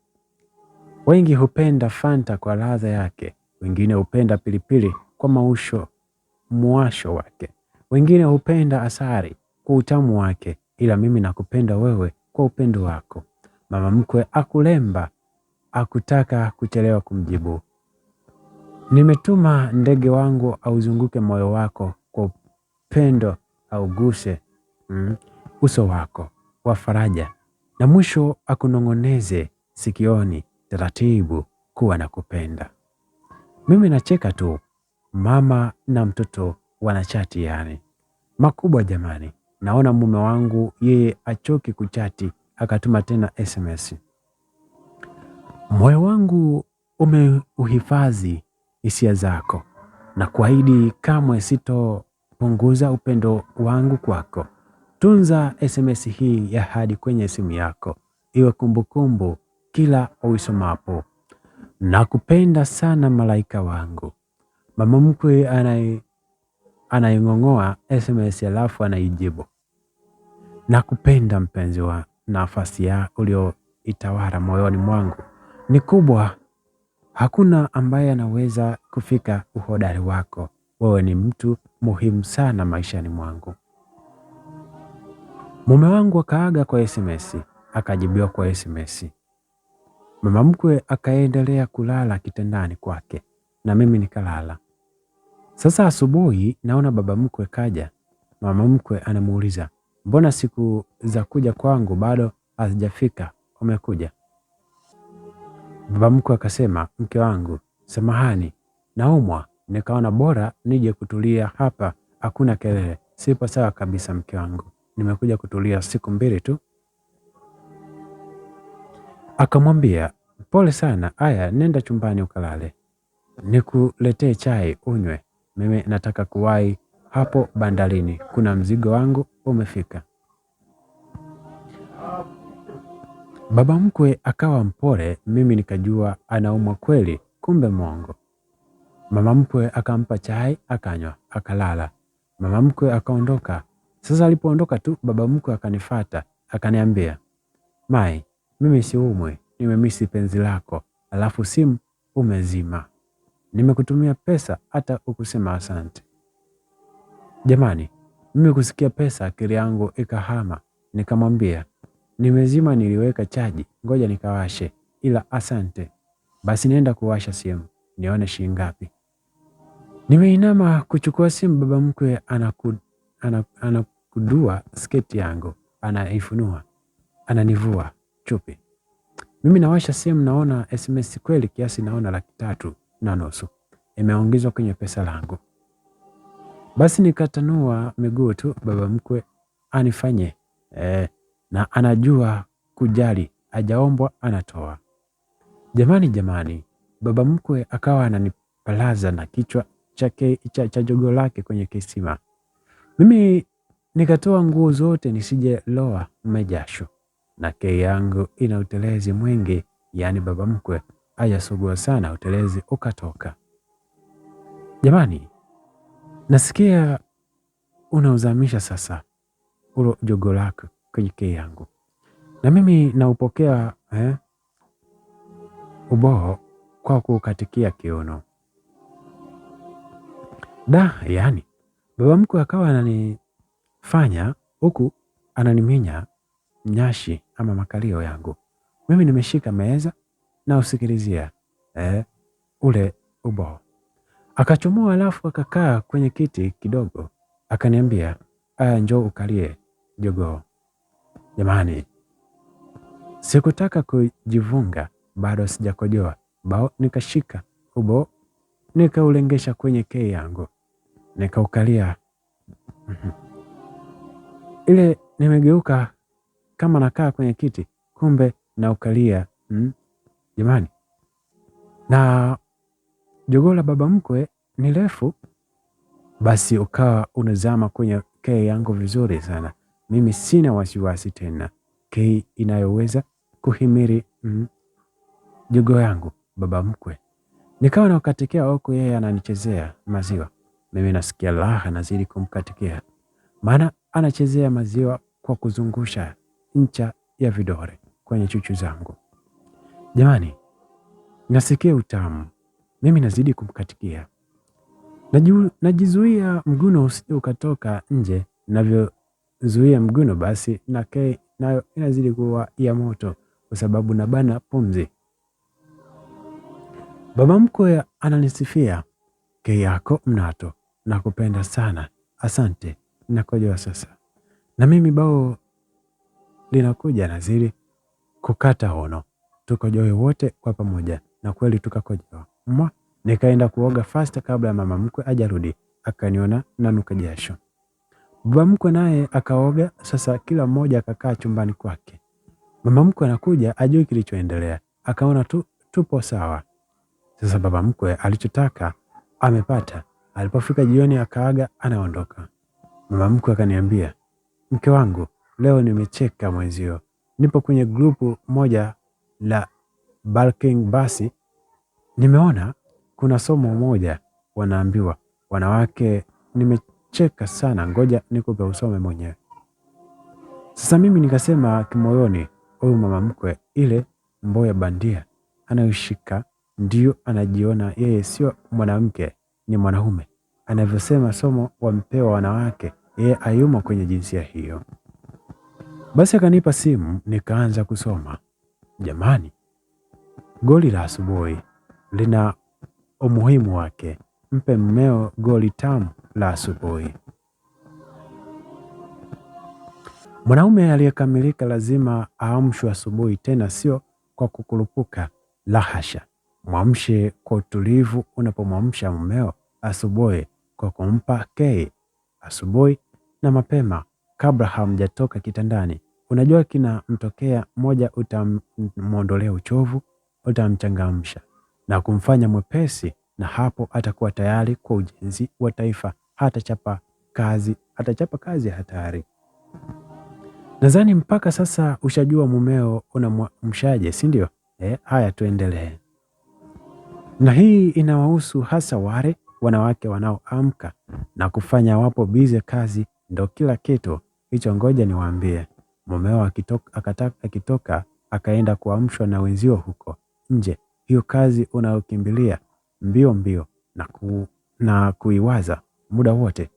wengi hupenda Fanta kwa ladha yake, wengine hupenda pilipili kwa muasho wake, wengine hupenda asali kwa utamu wake, ila mimi nakupenda wewe kwa upendo wako. Mama mkwe akulemba, akutaka kuchelewa kumjibu. Nimetuma ndege wangu auzunguke moyo wako kwa upendo, auguse uso wako wa faraja, na mwisho akunong'oneze sikioni taratibu kuwa nakupenda. Mimi nacheka tu, mama na mtoto wanachati yani. Makubwa jamani, naona mume wangu yeye achoki kuchati, akatuma tena SMS. Moyo wangu umeuhifadhi hisia zako, na kuahidi kamwe sitopunguza upendo wangu kwako. Tunza SMS hii ya hadi kwenye simu yako, iwe kumbukumbu kila uisomapo. Nakupenda sana malaika wangu. Mama mkwe anaing'ong'oa SMS alafu anaijibu. Nakupenda mpenzi wa, nafasi ya ulioitawala moyoni mwangu ni kubwa. Hakuna ambaye anaweza kufika uhodari wako. Wewe ni mtu muhimu sana maishani mwangu. Mume wangu akaaga kwa SMS, akajibiwa kwa SMS. Mama mkwe akaendelea kulala kitandani kwake na mimi nikalala. Sasa asubuhi naona baba mkwe kaja. Mama mkwe anamuuliza, mbona siku za kuja kwangu bado hazijafika, umekuja? Baba mkwe akasema, mke wangu, samahani, naumwa, nikaona bora nije kutulia hapa, hakuna kelele. Sipo sawa kabisa mke wangu, nimekuja kutulia siku 2 tu. Akamwambia, pole sana, aya nenda chumbani ukalale, nikuletee chai unywe, mimi nataka kuwahi hapo bandarini, kuna mzigo wangu umefika. Baba mkwe akawa mpole, mimi nikajua anaumwa kweli, kumbe mwongo. Mama mkwe akampa chai akanywa, akalala. Mama mkwe akaondoka. Sasa alipoondoka tu baba mkwe akanifuata, akaniambia, Mai, mimi siumwi, nimemisi penzi lako, alafu simu umezima. Nimekutumia pesa hata ukusema asante. Jamani, mimi kusikia pesa akili yangu ikahama, nikamwambia, nimezima, niliweka chaji, ngoja nikawashe, ila asante. Basi nenda kuwasha simu, nione shilingi ngapi. Nimeinama kuchukua simu, baba mkwe anakudua sketi yangu, anaifunua, ananivua chupi. Mimi nawasha simu, naona SMS kweli kiasi, naona 3,500 imeongezwa kwenye pesa langu. Basi nikatanua miguu tu, baba mkwe anifanye na anajua kujali, hajaombwa anatoa. Jamani, baba mkwe akawa ananipalaza na kichwa chake cha jogo lake kwenye kisima. Mimi nikatoa nguo zote nisije loa majasho, na kei yangu ina utelezi mwingi, yani baba mkwe hajasugua sana, utelezi ukatoka. Jamani, nasikia unauzamisha sasa ulo jogo lako kwenye kei yangu, na mimi naupokea uboo kwa kukatikia kiuno. Yani baba mkwe akawa ananifanya huku ananiminya nyashi ama makalio yangu. Mimi nimeshika meza na usikilizia ule uboo. Akachomoa alafu akakaa kwenye kiti kidogo, akaniambia, aya njoo ukalie jogoo. Jamani, sikutaka kujivunga, bado sijakojoa, bao nikashika uboo nikaulengesha kwenye kei yangu, nikaukalia. Ile nimegeuka kama nakaa kwenye kiti, kumbe na ukalia. Jamani, na jogoo la baba mkwe ni refu, basi ukawa unazama kwenye kei yangu vizuri sana. Mimi sina wasiwasi tena, kei inayoweza kuhimiri jogoo yangu baba mkwe. Nikawa nakatikia huku yeye ananichezea maziwa. Mimi nasikia raha, nazidi kumkatikia, maana anachezea maziwa kwa kuzungusha ncha ya vidole kwenye chuchu zangu. Jamani, nasikia utamu, mimi nazidi kumkatikia. Najizuia mguno usije ukatoka nje, navyozuia mguno basi na kei nayo inazidi kuwa ya moto kwa sababu nabana pumzi. Baba mkwe ananisifia, kei yako mnato, nakupenda sana, asante, nakojoa sasa. Na mimi bao linakuja nazidi kukata hono. Tukojoe wote kwa pamoja na kweli tukakojoa. Nikaenda kuoga fast kabla ya mama mkwe ajarudi. Akaniona nanuka jasho. Baba mkwe naye akaoga. Sasa kila mmoja akakaa chumbani kwake. Mama mkwe anakuja ajui kilichoendelea. Akaona tupo sawa. Sasa baba mkwe alichotaka amepata. Alipofika jioni akaaga anaondoka. Mama mkwe akaniambia, mke wangu, leo nimecheka mwenzio. Nipo kwenye grupu moja la bulking basi. Nimeona kuna somo moja wanaambiwa wanawake. Nimecheka sana, ngoja nikupe usome mwenyewe. Sasa mimi nikasema kimoyoni, huyu mama mkwe ile mboya bandia anayoshika ndio anajiona yeye sio mwanamke ni mwanaume. Anavyosema somo wampewa wanawake, yeye ayumo kwenye jinsia hiyo. Basi akanipa simu nikaanza kusoma. Jamani, goli la asubuhi lina umuhimu wake. Mpe mmeo goli tamu la asubuhi. Mwanaume aliyekamilika lazima aamshwe asubuhi, tena sio kwa kukurupuka, la hasha. Mwamshe kwa utulivu. Unapomwamsha mmeo asubuhi kwa kumpa kei asubuhi na mapema kabla hamjatoka kitandani, unajua kinamtokea. Moja, utamwondolea uchovu, utamchangamsha na kumfanya mwepesi, na hapo atakuwa tayari kwa ujenzi wa taifa. Atachapa kazi hatari. Nadhani mpaka sasa ushajua mumeo unamwamshaje, si ndio? Haya tuendelee. Na hii inawahusu hasa wale wanawake wanaoamka na wapo bize kazi ndo kila kitu. Hicho ngoja niwaambie. Mumeo akitoka akaenda kuamshwa na wenzio huko nje, hiyo kazi unayokimbilia mbio na kuiwaza muda wote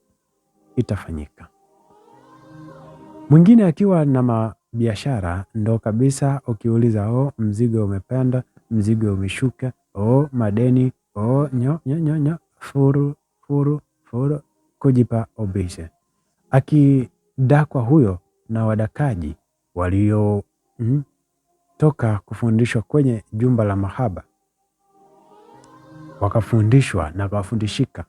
itafanyika. Mwingine akiwa na mabiashara ndo kabisa, ukiuliza mzigo umepanda, mzigo umeshuka, madeni, furu, kujipa obishe. Akidakwa huyo na wadakaji walio toka kufundishwa kwenye jumba la mahaba, wakafundishwa na kawafundishika.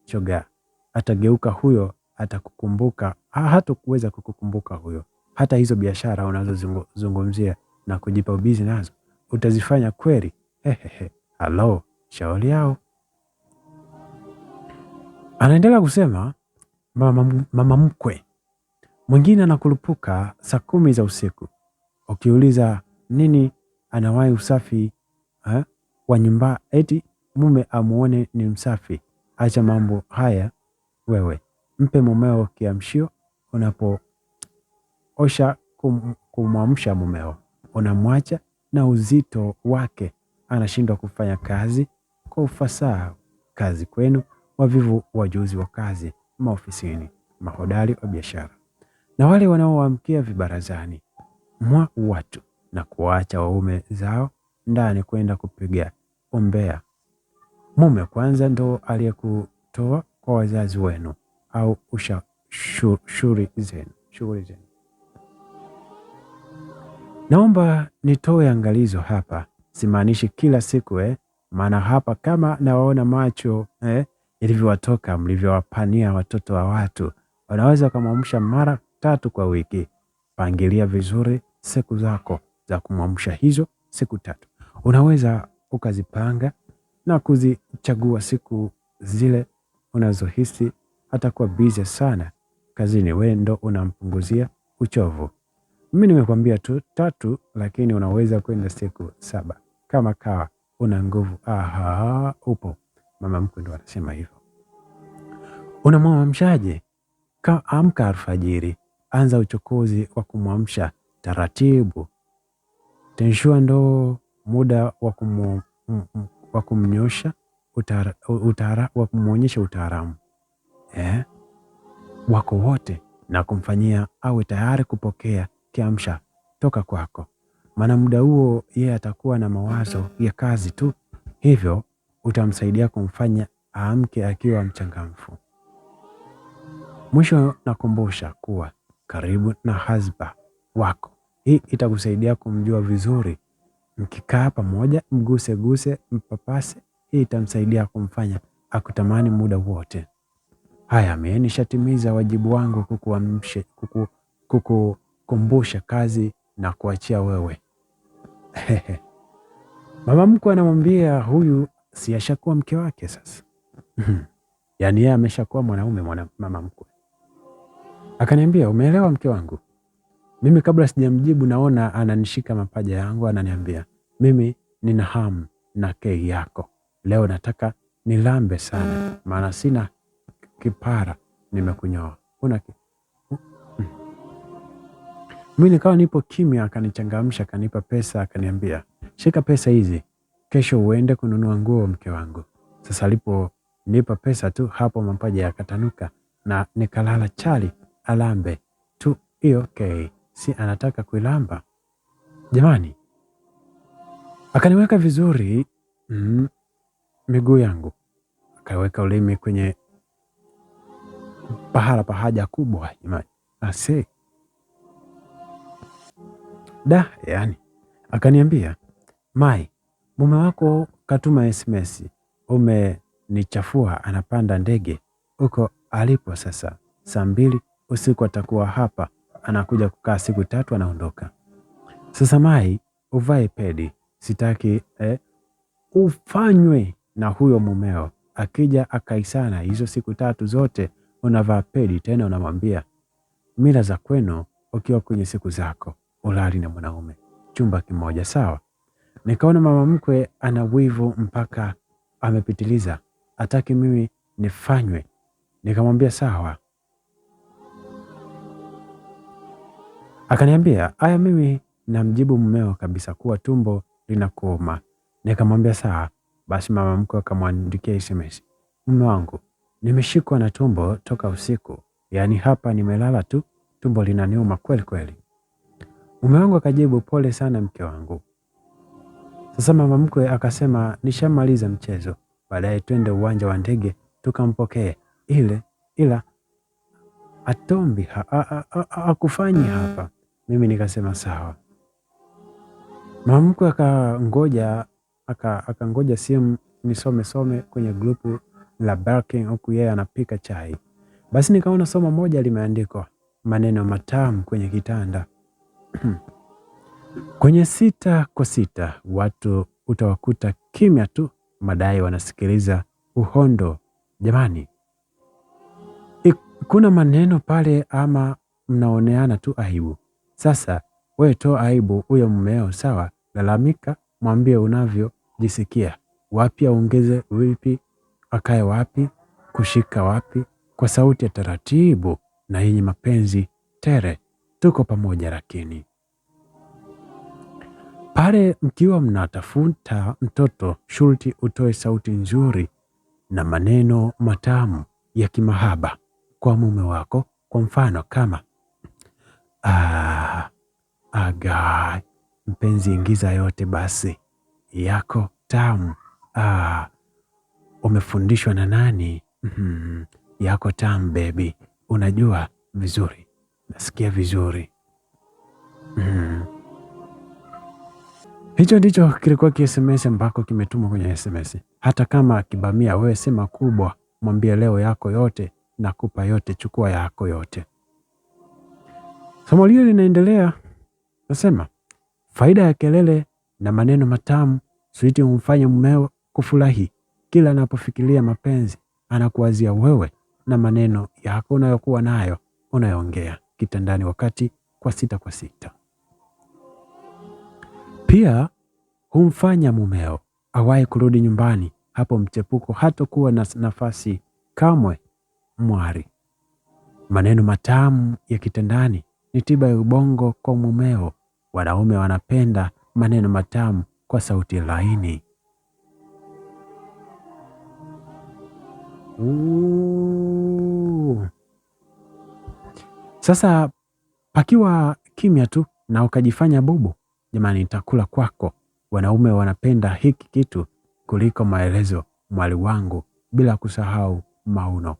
Choga atageuka huyo, atakukumbuka. Hata kuweza kukukumbuka huyo. Hata hizo biashara unazozungumzia na kujipa ubizi nazo utazifanya kweli? Halo, shauri yao. Anaendelea kusema mama mkwe mwingine anakurupuka saa 10 za usiku. Ukiuliza nini, anawahi usafi wa nyumba, eti mume amuone ni msafi. Acha mambo haya wewe. Mpe mumeo kiamshio. Unapoosha kumwamsha mumeo, unamwacha na uzito wake, anashindwa kufanya kazi kwa ufasaha. Kazi kwenu wavivu, wajuzi wa kazi maofisini, mahodari wa biashara, na wale wanaoamkia vibarazani mwa watu na kuacha waume zao ndani kwenda kupiga umbea. Mume kwanza ndo aliyekutoa kwa wazazi wenu au shughuli zenu. Naomba nitoe angalizo hapa, simaanishi kila siku maana hapa kama nawaona macho ilivyowatoka mlivyowapania watoto wa watu, wanaweza kumwamsha mara 3 kwa wiki. Pangilia vizuri siku zako za kumwamsha, hizo siku 3 unaweza ukazipanga na kuzichagua siku zile unazohisi hatakuwa busy sana kazini. Wewe ndo unampunguzia uchovu. Mimi nimekwambia tu 3, lakini unaweza kwenda siku 7 kama kawa una nguvu. Upo. Mama mkwe ndo anasema hivyo. Unamwamshaje? Amka alfajiri, anza uchokozi wa kumwamsha taratibu. Tenshua ndo muda wa kumnyosha wa kumwonyesha utaalamu wako wote na kumfanyia awe tayari kupokea kiamsha toka kwako. Maana muda huo yeye atakuwa na mawazo ya kazi tu, hivyo utamsaidia kumfanya aamke akiwa mchangamfu. Mwisho nakumbusha kuwa karibu na husband wako. Hii itakusaidia kumjua vizuri. Mkikaa pamoja, mguse, mpapase, hii itamsaidia kumfanya akutamani muda wote. Haya, mimi nishatimiza wajibu wangu kukukumbusha kazi na kuachia wewe. Mama mkwe anamwambia huyu si ashakuwa mke wake sasa. Yaani yeye ameshakuwa mwanaume mama mkwe. Akaniambia, umeelewa mke wangu? Mimi kabla sijamjibu naona ananishika mapaja yangu, ananiambia, mimi nina hamu na kei yako. Leo nataka nilambe sana, maana sina kipara, nimekunyoa. Mimi nikawa nipo kimya, akanichangamsha, akanipa pesa, akaniambia, shika pesa hizi, kesho uende kununua nguo mke wangu. Sasa aliponipa pesa tu, hapo mapaja yakatanuka na nikalala chali alambe tu hiyo kei. Si anataka kuilamba jamani. Akaniweka vizuri miguu yangu, akaweka ulimi kwenye pahala pa haja kubwa jamani. Yani akaniambia, Mai, mume wako katuma SMS, umenichafua, anapanda ndege huko alipo sasa. Saa 2 usiku atakuwa hapa, anakuja kukaa siku 3 anaondoka. Sasa Mai, uvae pedi, sitaki ufanywe na huyo mumeo. Akija akaisana hizo siku 3 zote unavaa pedi, tena unamwambia mila za kwenu, ukiwa kwenye siku zako ulali na mwanaume chumba kimoja, sawa? Nikaona mama mkwe ana wivu mpaka amepitiliza, ataki mimi nifanywe. Nikamwambia sawa. Akaniambia, aya, mimi namjibu mumeo kabisa kuwa tumbo linakuuma. Nikamwambia sawa. Basi mama mkwe akamwandikia SMS, mume wangu, nimeshikwa na tumbo toka usiku, yaani hapa nimelala tu, tumbo linaniuma kweli kweli. Mume wangu akajibu, pole sana mke wangu. Sasa mama mkwe akasema, nishamaliza mchezo, baadaye twende uwanja wa ndege tukampokee, ila atombi akufanyi hapa. Mimi nikasema sawa. Mama mkwe akangoja simu nisome kwenye grupu la Barking, huku yeye anapika chai. Basi nikaona somo moja limeandikwa maneno matamu kwenye kitanda. Kwenye 6 kwa 6 watu utawakuta kimya tu, madai wanasikiliza uhondo. Jamani, kuna maneno pale ama mnaoneana tu aibu? Sasa wewe toa aibu huyo mumeo, sawa? Lalamika, mwambie unavyojisikia, wapi aongeze vipi, akae wapi, kushika wapi, kwa sauti ya taratibu na yenye mapenzi tere. Tuko pamoja, lakini pale mkiwa mnatafuta mtoto, shurti utoe sauti nzuri na maneno matamu ya kimahaba kwa mume wako. Kwa mfano kama aga mpenzi, ingiza yote basi yako tamu. Umefundishwa na nani? Yako tamu baby, unajua vizuri, nasikia vizuri. Hicho ndicho kilikuwa SMS ambako kimetumwa kwenye SMS. Hata kama akibamia, wewe sema kubwa, mwambie leo yako yote, nakupa yote, chukua yako yote. Somo lile linaendelea. Nasema faida ya kelele na maneno matamu. Switi humfanya mumeo kufurahi. Kila anapofikiria mapenzi anakuwazia wewe na maneno yako unayokuwa nayo unayoongea kitandani wakati kwa 6 kwa 6. Pia humfanya mumeo awahi kurudi nyumbani. Hapo mchepuko hatakuwa na nafasi kamwe. Mwari, maneno matamu ya kitandani ni tiba ya ubongo kwa mumeo. Wanaume wanapenda maneno matamu kwa sauti laini. Sasa pakiwa kimya tu na ukajifanya bubu, jamani, nitakula kwako. Wanaume wanapenda hiki kitu kuliko maelezo, mwali wangu, bila kusahau mauno.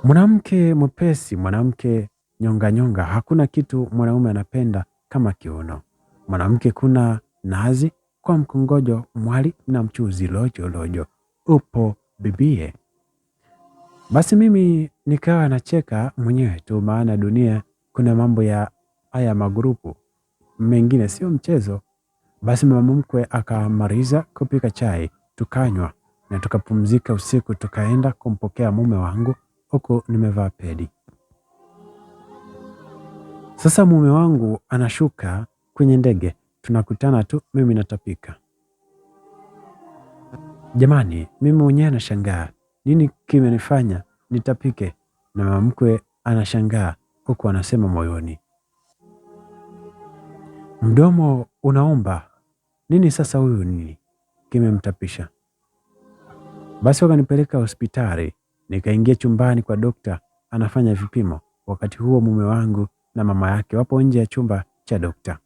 Mwanamke mwepesi, mwanamke nyonga nyonga, hakuna kitu mwanaume anapenda kama kiuno. Mwanamke kuna nazi kwa mkongojo, mwali na mchuzi lojo lojo, upo bibie. Basi mimi nikawa nacheka mwenyewe tu, maana dunia kuna mambo ya haya magrupu mengine sio mchezo. Basi mama mkwe akamaliza kupika chai, tukanywa na tukapumzika usiku, tukaenda kumpokea mume wangu huku nimevaa pedi. Sasa mume wangu anashuka kwenye ndege, tunakutana tu mimi natapika. Jamani, mimi mwenyewe nashangaa nini kimenifanya nitapike, na mama mkwe anashangaa huku anasema moyoni, mdomo unaomba nini sasa, huyu nini kimemtapisha? Basi wakanipeleka hospitali, nikaingia chumbani kwa dokta anafanya vipimo. Wakati huo mume wangu na mama yake wapo nje ya chumba cha dokta.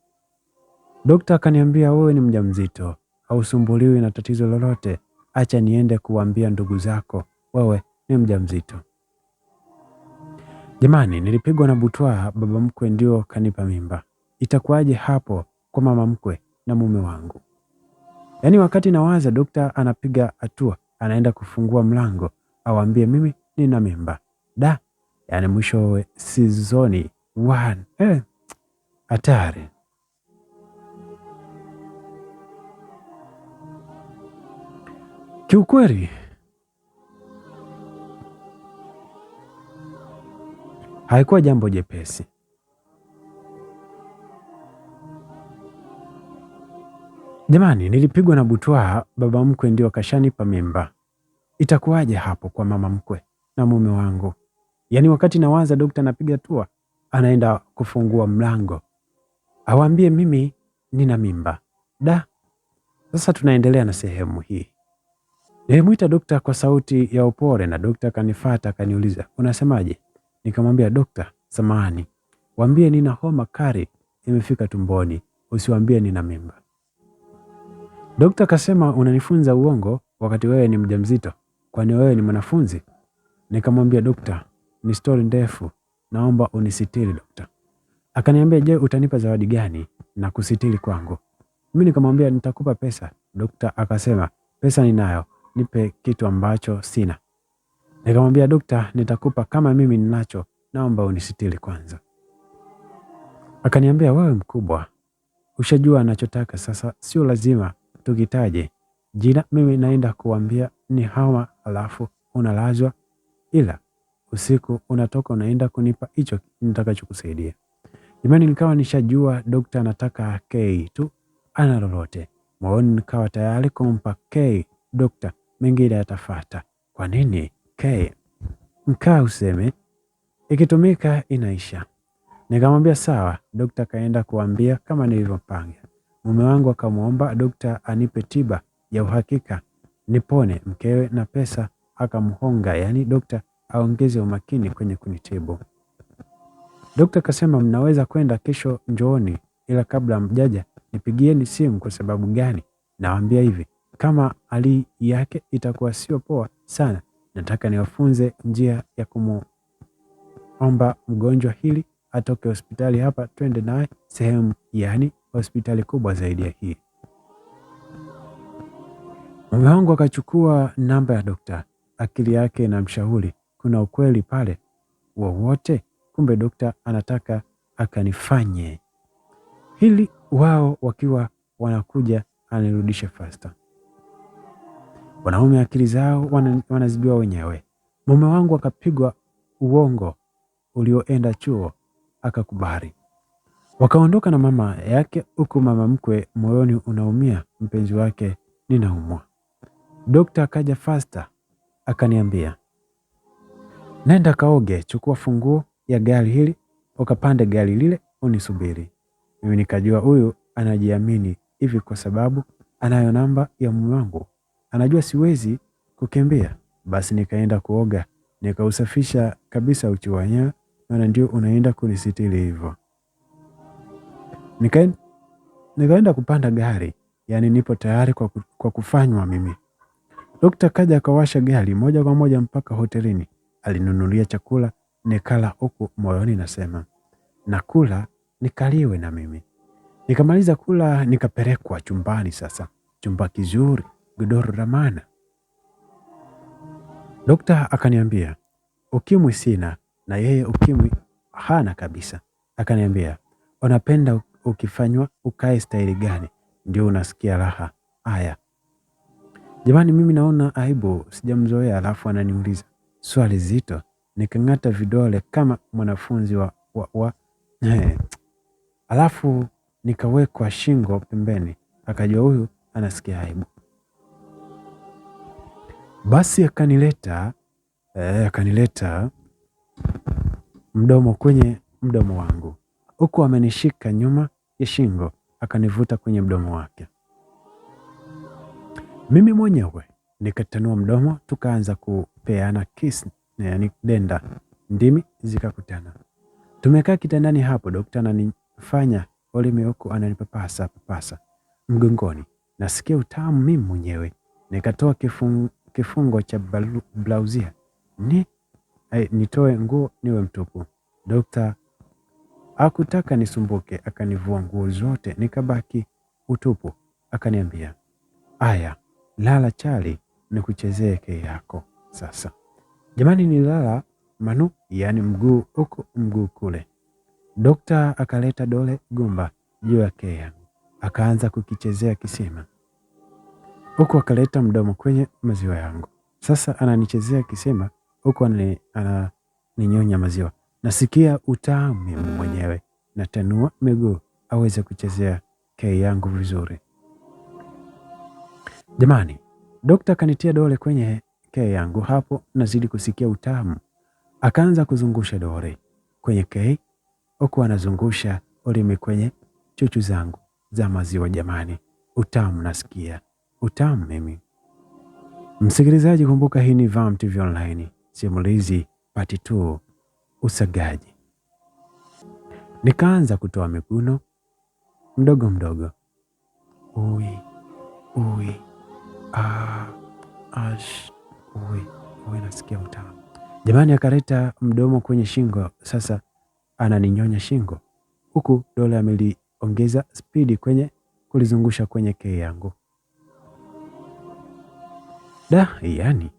Dokta akaniambia, wewe ni mjamzito, hausumbuliwi na tatizo lolote, acha niende kuambia ndugu zako wewe ni mjamzito. Jamani, nilipigwa na butwaa, baba mkwe ndio kanipa mimba. Itakuwaje hapo kwa mama mkwe na mume wangu? Yaani wakati nawaza, dokta anapiga hatua, anaenda kufungua mlango awambie mimi nina mimba. Da, yaani mwishowe season 1. Hatari. Kiukweli haikuwa jambo jepesi. Jamani, nilipigwa na butwaa, baba mkwe ndio kashanipa mimba. Itakuwaje hapo kwa mama mkwe na mume wangu? Yaani wakati nawaza, dokta anapiga hatua, anaenda kufungua mlango awambie mimi nina mimba. Da, sasa tunaendelea na sehemu hii. Nilimwita dokta kwa sauti ya upole na dokta kanifuata akaniuliza, unasemaje? Nikamwambia, dokta, samahani, waambie nina homa kali imefika tumboni, usiwaambie nina mimba. Dokta kasema, unanifunza uongo wakati wewe ni mjamzito, kwani wewe ni mwanafunzi? Nikamwambia, dokta, ni story ndefu, naomba unisitiri dokta. Akaniambia, je, utanipa zawadi gani na kusitiri kwangu? Mimi nikamwambia, nitakupa pesa. Dokta akasema, pesa ninayo, nipe kitu ambacho sina. Nikamwambia, dokta, nitakupa kama mimi ninacho, naomba unisitiri kwanza. Akaniambia, wewe mkubwa, ushajua anachotaka, sasa sio lazima tukitaje jina. Mimi naenda kuambia ni homa, alafu unalazwa, ila usiku unatoka unaenda kunipa hicho nitakachokusaidia. Imani nikawa nishajua dokta anataka K tu, ana lolote. Moyoni nikawa tayari kumpa K dokta, mengine yatafuata. Kwa nini K? Mkaa useme, ikitumika inaisha. Nikamwambia sawa. Dokta kaenda kuambia kama nilivyopanga. Mume wangu akamwomba dokta anipe tiba ya uhakika nipone mkewe, na pesa akamhonga, yaani dokta aongeze umakini kwenye kunitibu. Dokta kasema, mnaweza kwenda kesho njooni, ila kabla mjaja nipigieni simu. Kwa sababu gani? Nawaambia hivi, kama hali yake itakuwa sio poa sana, nataka niwafunze njia ya kumuomba mgonjwa hili atoke hospitali hapa, twende naye sehemu, yaani hospitali kubwa zaidi ya hii. Mume wangu akachukua namba ya dokta, akili yake na mshauri, kuna ukweli pale wowote? Kumbe dokta anataka akanifanye hili, wao wakiwa wanakuja anirudishe faster. Wanaume akili zao wanazibiwa wenyewe. Mume wangu akapigwa uongo ulioenda chuo, akakubali. Wakaondoka na mama yake, huku mama mkwe moyoni unaumia, mpenzi wake ninaumwa. Dokta akaja faster akaniambia, nenda kaoge, chukua funguo ya gari hili ukapande gari lile unisubiri. Mimi nikajua huyu anajiamini hivi kwa sababu anayo namba ya mume wangu, anajua siwezi kukimbia. Basi nikaenda kuoga, nikausafisha kabisa uchi wenyewe, maana ndio unaenda kunisitiri hivyo. Nikaenda kupanda gari, yaani nipo tayari kwa kufanywa mimi. Dokta kaja akawasha gari moja kwa moja mpaka hotelini, Alinunulia chakula nikala, huku moyoni nasema nakula nikaliwe na mimi. Nikamaliza kula nikapelekwa chumbani. Sasa chumba kizuri, godoro la maana. Dokta akaniambia ukimwi sina, na yeye ukimwi hana kabisa. Akaniambia unapenda ukifanywa ukae staili gani ndio unasikia raha? Aya jamani, mimi naona aibu, sijamzoea. Alafu ananiuliza swali zito, nikang'ata vidole kama mwanafunzi wa alafu nikawekwa shingo pembeni, akajua huyu anasikia aibu. Basi akanileta mdomo kwenye mdomo wangu, huku amenishika nyuma ya shingo, akanivuta kwenye mdomo wake. Mimi mwenyewe nikatanua mdomo, tukaanza kupeana kiss, yani denda, ndimi zikakutana. Tumekaa kitandani hapo, dokta ananifanya ulimi huku ananipapasa mgongoni. Nasikia utamu mimi mwenyewe. Nikatoa kifungo cha blauzia nitoe nguo niwe mtupu. Dokta hakutaka nisumbuke, akanivua nguo zote nikabaki utupu. Akaniambia aya, lala chali nikuchezee kei yako sasa. Jamani, nilala manu, yani mguu huku mguu kule. Dokta akaleta dole gumba juu ya kei yangu, akaanza kukichezea kisima, huku akaleta mdomo kwenye maziwa yangu. Sasa ananichezea kisima huku ananinyonya maziwa. Nasikia utamu mwenyewe, natanua miguu aweze kuchezea kei yangu vizuri. Jamani, dokta akanitia dole kwenye kei yangu, hapo nazidi kusikia utamu. Akaanza kuzungusha dole kwenye kei huku anazungusha ulimi kwenye chuchu zangu za maziwa. Jamani, utamu nasikia, utamu mimi. Msikilizaji, kumbuka hii ni Vam TV Online, simulizi part 2, usagaji. Nikaanza kutoa miguno mdogo mdogo, ui ui ash ui, nasikia utamu. Jamani, akaleta mdomo kwenye shingo, sasa ananinyonya shingo, huku dole ameliongeza spidi kwenye kulizungusha kwenye kei yangu. Yani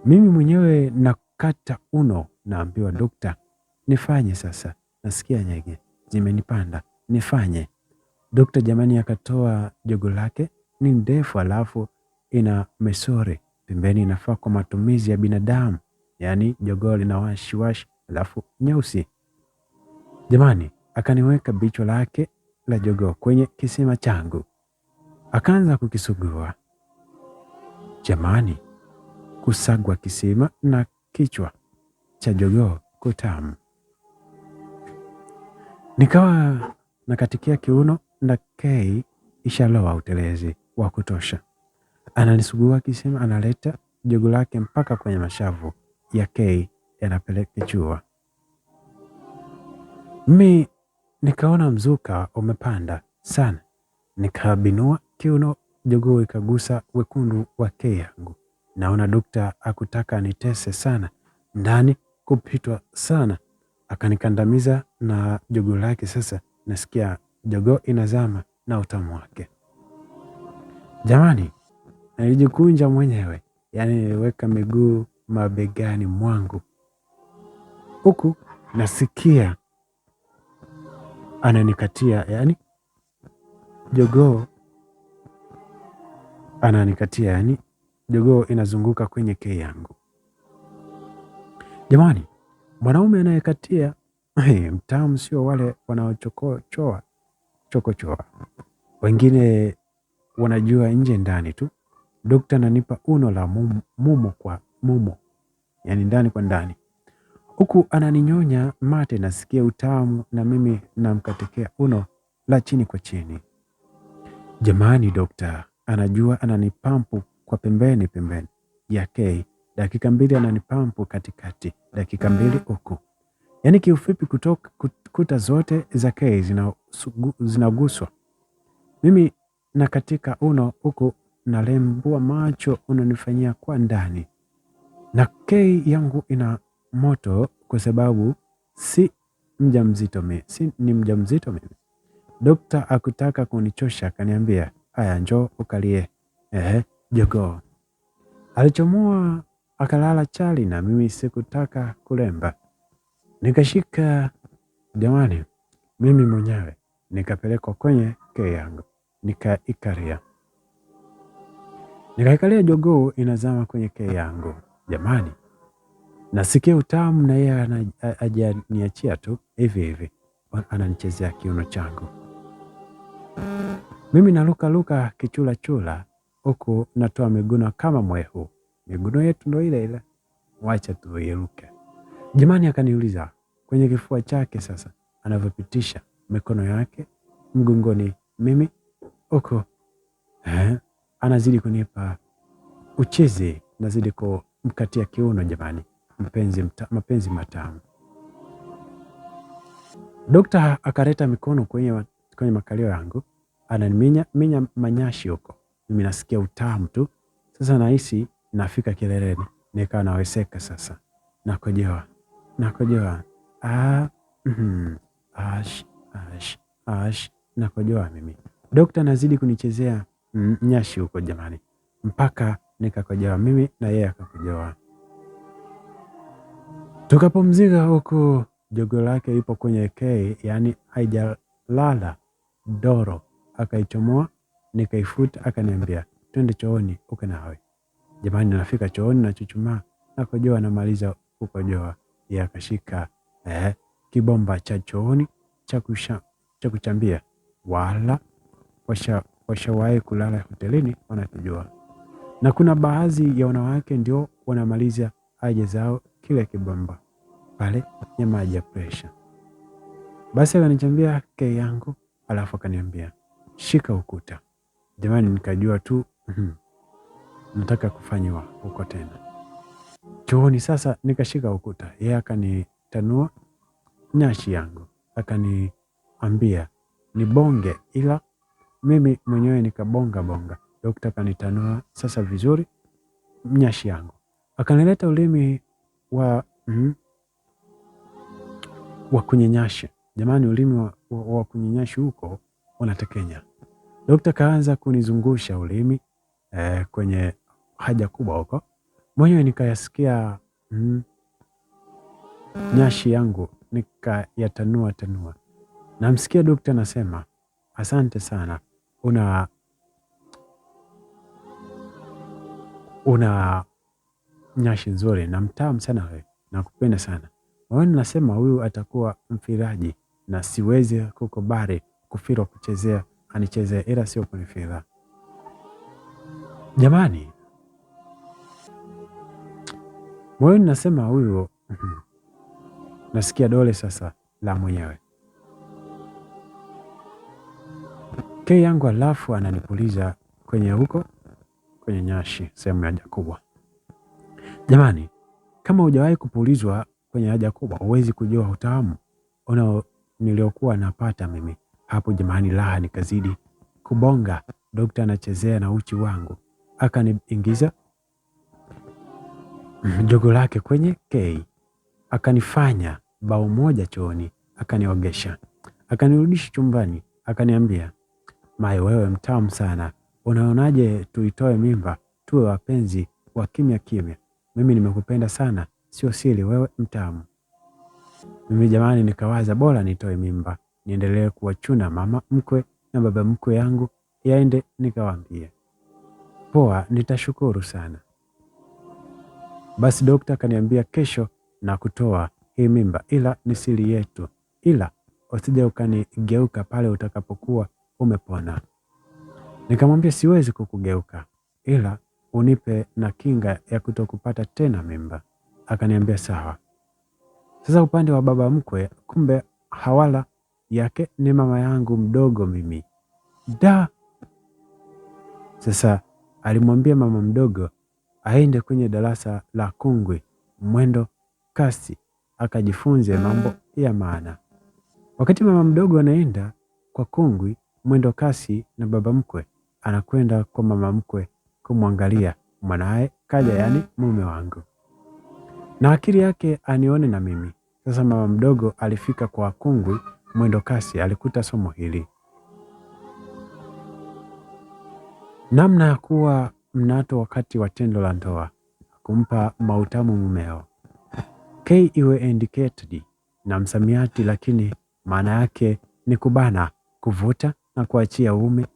mimi mwenyewe nakata uno, naambiwa dokta nifanye sasa, nasikia nyege zimenipanda, nifanye. Dokta jamani akatoa jogo lake, ni ndefu alafu ina mesore pembeni, inafaa kwa matumizi ya binadamu, yani jogo lina washi alafu nyeusi. Jamani, akaniweka bichwa lake la jogo kwenye kisima changu, akaanza kukisugua. Jamani, kusagwa kisima na kichwa cha jogoo kutamu. Nikawa nakatikia kiuno na kei ishaloa utelezi wa kutosha. Ananisugua kisima, analeta jogo lake mpaka kwenye mashavu ya kei yanapeleka chua. Mimi nikaona mzuka umepanda sana, nikabinua kiuno, jogoo ikagusa wekundu wa kei yangu. Naona dokta akutaka nitese sana, ndani kupitwa sana, akanikandamiza na jogoo lake. Sasa nasikia jogoo inazama na utamu wake. Jamani, nilijikunja mwenyewe, yani niliweka miguu mabegani mwangu, huku nasikia ananikatia, yani jogoo ananikatia, yani jogoo inazunguka kwenye kei yangu. Jamani, mwanaume anayekatia mtamu sio wale wanaochokochoa chokochoa, wengine wanajua nje ndani tu. Dokta ananipa uno la mumo kwa mumo, yani ndani kwa ndani, huku ananinyonya mate, nasikia utamu, na mimi namkatekea uno la chini kwa chini. Jamani, dokta anajua, ananipampu kwa pembeni ya kei, dakika 2 ananipampu katikati, dakika 2 huku. Yani kiufupi kutoka kuta zote za kei zinaguswa. Mimi nakatika uno huku nalembua macho, unanifanyia kwa ndani. na kei yangu ina moto kwa sababu si ni mjamzito mimi. Dokta akutaka kunichosha, akaniambia, haya njoo ukalie jogoo. Alichomoa akalala chali na mimi sikutaka kulemba. Nikashika jamani, mimi mwenyewe nikapelekwa kwenye kei yangu, nikaikalia jogoo inazama kwenye kei yangu. Jamani, nasikia utamu na yeye hajaniachia tu hivi hivi, ananichezea kiuno changu. Mimi naluka kichula huku natoa miguno kama mwehu. Miguno yetu ndo ile ile, wacha tuiruke. Jamani, akaniuliza kwenye kifua chake sasa, anavyopitisha mikono yake mgongoni, mimi huko anazidi kunipa uchezi, nazidi kumkatia kiuno. Jamani, mapenzi matamu. Dokta akareta mikono kwenye makalio yangu, ananiminya manyashi huko. Mimi nasikia utamu tu. Sasa nahisi nafika kileleni, nikawa naweseka sasa, nakojoa. Nakojoa mimi. Dokta nazidi kunichezea nyashi huko jamani, mpaka nikakojoa mimi na yeye akakojoa. Tukapumzika huku, jogoo lake ipo kwenye kei, yani haijalala doro. Akaichomoa, nikaifuta, akaniambia twende chooni ukanawe. Jamani, nafika chooni nachuchumaa, nakojoa, namaliza kukojoa. Yeye akashika kibomba cha chooni cha kuchambia. Wala washawahi kulala hotelini wanatujua, na kuna baadhi ya wanawake ndio wanamaliza haja zao kile kibomba pale ya maji ya presha. Basi akanichambia kei yangu, alafu akaniambia shika ukuta. Jamani, nikajua tu nataka kufanywa huko tena chooni. Sasa nikashika ukuta, yeye akanitanua nyashi yangu, akaniambia nibonge, ila mimi mwenyewe nikabonga. Dokta akanitanua sasa vizuri nyashi yangu, akanileta ulimi wa kunyenyashi. Jamani, ulimi wa kunyenyashi huko unatekenya. Dokta kaanza kunizungusha ulimi kwenye haja kubwa huko, mwenyewe nikayasikia nyashi yangu, nikayatanua. Namsikia dokta nasema, asante sana, una nyashi nzuri na mtamu sana wewe, nakupenda sana. Mwenyewe nasema huyu atakuwa mfiraji na siwezi kukubali kufirwa kuchezea, anichezea ila sio kunifira. Jamani, mwenyewe nasema huyu nasikia dole sasa la mwenyewe kei yangu, alafu ananipuliza kwenye nyashi sehemu ya haja kubwa. Jamani, kama hujawahi kupulizwa kwenye haja kubwa huwezi kujua utamu niliokuwa napata mimi hapo. Jamani, laha nikazidi kubonga. Dokta anachezea na uchi wangu, akaniingiza jogo lake kwenye kei, akanifanya bao moja chooni, akaniogesha, akanirudisha chumbani, akaniambia, Mai, wewe mtamu sana, unaonaje tuitoe mimba, tuwe wapenzi wa kimya. Mimi nimekupenda sana, sio siri, wewe mtamu. Mimi jamani, nikawaza bora nitoe mimba, niendelee kuwachuna mama mkwe na baba mkwe yangu, yaende nikawaambie. Poa, nitashukuru sana. Basi dokta akaniambia kesho na kutoa hii mimba, ila ni siri yetu, ila usije ukanigeuka pale utakapokuwa umepona. Nikamwambia siwezi kukugeuka, ila unipe na kinga ya kutokupata tena mimba. Akaniambia sawa. Sasa upande wa baba mkwe, kumbe hawala yake ni mama yangu mdogo mimi. Sasa alimwambia mama mdogo aende kwenye darasa la kungwi mwendo kasi, akajifunze mambo ya maana. Wakati mama mdogo anaenda kwa kungwi mwendo kasi na baba mkwe anakwenda kwa mama mkwe kumwangalia mwanae kaja, yani mume wangu. na akili yake anione na mimi. Sasa mama mdogo alifika kwa kungwi mwendo kasi, alikuta somo hili: namna ya kuwa mnato wakati wa tendo la ndoa, kumpa mautamu mumeo. K iwe indicated na msamiati, lakini maana yake ni kubana, kuvuta na kuachia uume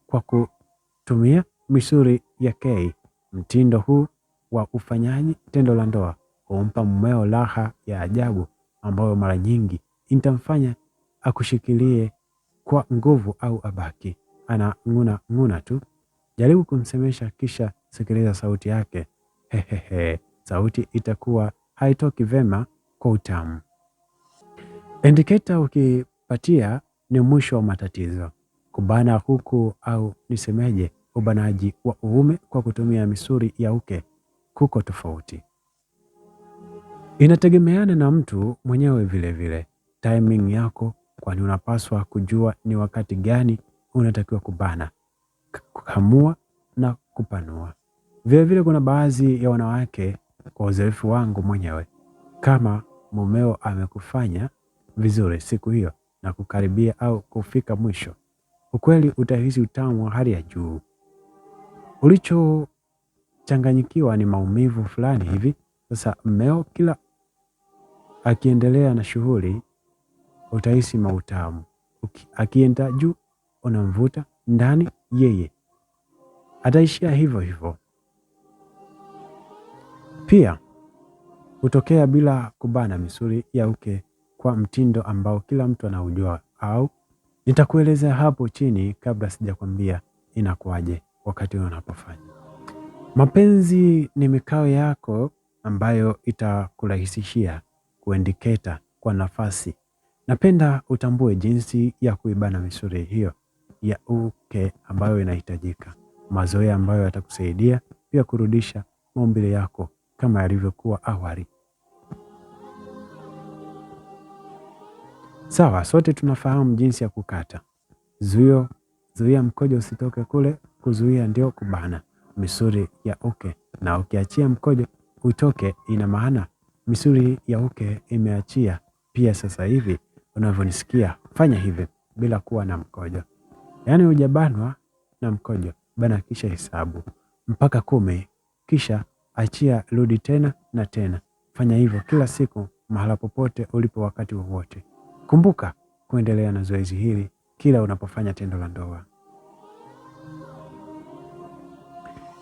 kwa kutumia misuli ya K. Mtindo huu wa ufanyaji tendo la ndoa humpa mumeo raha ya ajabu ambayo mara nyingi itamfanya akushikilie kwa nguvu au abaki ana nguna tu. Jaribu kumsemesha, kisha sikiliza sauti yake. Hehehe, sauti itakuwa haitoki vema kwa utamu. Indicator ukipatia ni mwisho wa matatizo. Kubana huku au nisemeje, ubanaji wa uume kwa kutumia misuli ya uke kuko tofauti. Inategemeana na mtu mwenyewe vile. Timing yako, kwani unapaswa kujua ni wakati gani unatakiwa kubana, kukamua na kupanua. Vile kuna baadhi ya wanawake, kwa uzoefu wangu mwenyewe, kama mumeo amekufanya vizuri siku hiyo na kukaribia au kufika mwisho, ukweli utahisi utamu wa hali ya juu. Ulichochanganyikiwa ni maumivu fulani hivi. Sasa mmeo kila akiendelea na shughuli utahisi mautamu. Akienda juu unamvuta ndani, yeye ataishia hivyo. Pia hutokea bila kubana misuli ya uke kwa mtindo ambao kila mtu anaujua, au nitakuelezea hapo chini kabla sijakwambia inakuwaje wakati unapofanya. Mapenzi ni mikao yako ambayo itakurahisishia kuindiketa kwa nafasi. Napenda utambue jinsi ya kuibana misuli hiyo ya uke ambayo inahitajika. Mazoea ambayo yatakusaidia pia kurudisha maumbile yako kama yalivyokuwa awali. Sawa, sote tunafahamu jinsi ya kukata. Zuia mkojo usitoke kule, kuzuia ndio kubana misuli ya uke, na ukiachia mkojo utoke, ina maana misuli ya uke imeachia pia. Sasa hivi unavyonisikia, fanya hivi bila kuwa na mkojo. Yaani hujabanwa na mkojo, bana kisha hesabu mpaka 10, kisha achia, rudi tena na tena. Fanya hivyo kila siku, mahala popote ulipo, wakati wowote. Kumbuka kuendelea na zoezi hili kila unapofanya tendo la ndoa.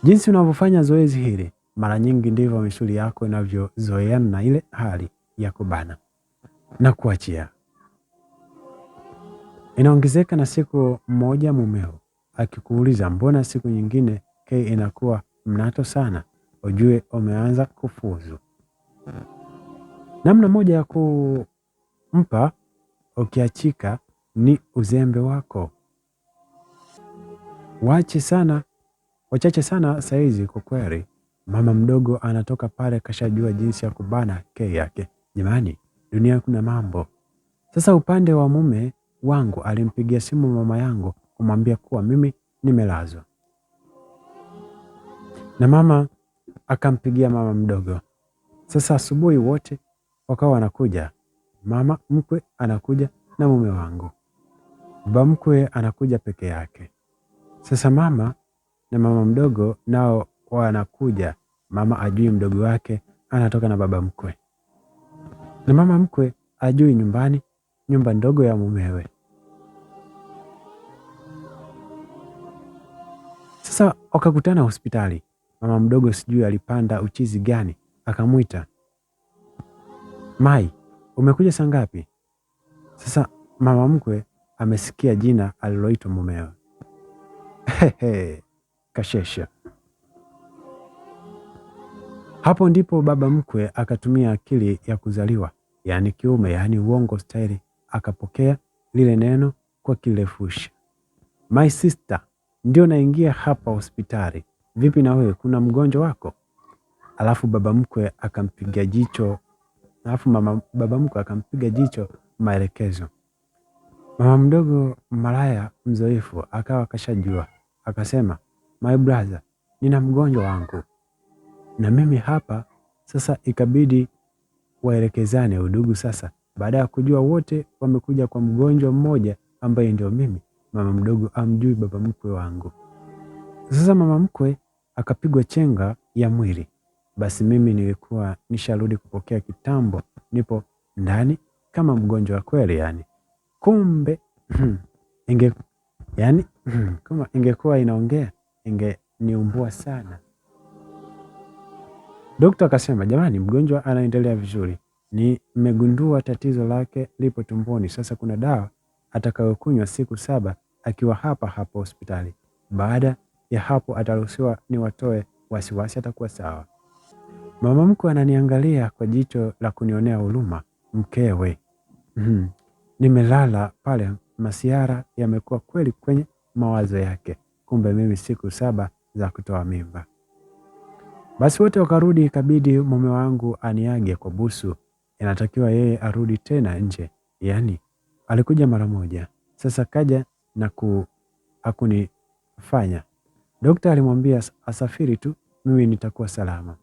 Jinsi unavyofanya zoezi hili mara nyingi ndivyo misuli yako inavyozoeana na ile hali ya kubana na kuachia. Inaongezeka na siku moja mumeo akikuuliza mbona siku nyingine K inakuwa mnato sana, ujue umeanza kufuzu. Namna moja ya kumpa ukiachika ni uzembe wako. Wachache sana saizi kwa kweli. Mama mdogo anatoka pale kashajua jinsi ya kubana K yake. Jamani, dunia kuna mambo. Sasa upande wa mume wangu alimpigia simu mama yangu kumwambia kuwa mimi nimelazwa, na mama akampigia mama mdogo. Sasa asubuhi wote wakawa wanakuja. Mama mkwe anakuja na mume wangu, baba mkwe anakuja peke yake. Sasa mama na mama mdogo nao wanakuja. Mama ajui mdogo wake anatoka na baba mkwe, na mama mkwe ajui nyumba ndogo ya mumewe. Sasa wakakutana hospitali. Mama mdogo sijui alipanda uchizi gani, akamwita, Mai, umekuja saa ngapi? Sasa mama mkwe amesikia jina aliloitwa mumewe. Kashesha. Hapo ndipo baba mkwe akatumia akili ya kuzaliwa, yaani kiume, yaani uongo staili, akapokea lile neno kwa kilefusha. My sister, ndio naingia hapa hospitali. Vipi na wewe, kuna mgonjwa wako? Alafu baba mkwe akampiga jicho, baba mkwe akampiga jicho maelekezo. Mama mdogo malaya mzoefu akawa kashajua, akasema, my brother, nina mgonjwa wangu na mimi hapa Sasa ikabidi waelekezane udugu sasa, baada ya kujua wote wamekuja kwa mgonjwa mmoja ambaye ndio mimi. Mama mdogo amjui baba mkwe wangu. Sasa mama mkwe akapigwa chenga ya mwili. Basi mimi nilikuwa nisharudi kupokea kitambo, nipo ndani kama mgonjwa wa kweli yani. Kumbe kama ingekuwa inaongea ingeniumbua sana. Daktari akasema, jamani, mgonjwa anaendelea vizuri. Nimegundua tatizo lake lipo tumboni. Sasa kuna dawa atakayokunywa siku 7 akiwa hapa hospitali. Baada ya hapo ataruhusiwa niwatoe wasiwasi, atakuwa sawa. Mama mkwe ananiangalia kwa jicho la kunionea huruma. Mkewe. Nimelala pale, masiara yamekuwa kweli kwenye mawazo yake. Kumbe mimi siku 7 za kutoa mimba. Basi wote wakarudi, ikabidi mume wangu aniage kwa busu. Inatakiwa yeye arudi tena nje. Yaani alikuja mara moja. Sasa kaja na hakunifanya. Daktari alimwambia asafiri tu, mimi nitakuwa salama.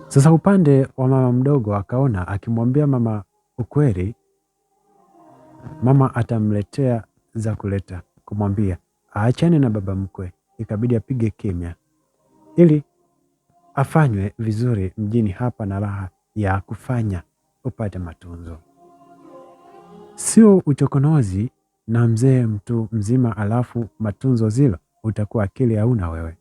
Sasa upande wa mama mdogo akaona akimwambia mama ukweli, mama atamletea za kuleta, kumwambia aachane na baba mkwe. Ikabidi apige kimya ili afanywe vizuri mjini hapa na raha ya kufanya upate matunzo. Sio uchokonozi na mzee mtu mzima alafu matunzo zilo, utakuwa akili hauna wewe.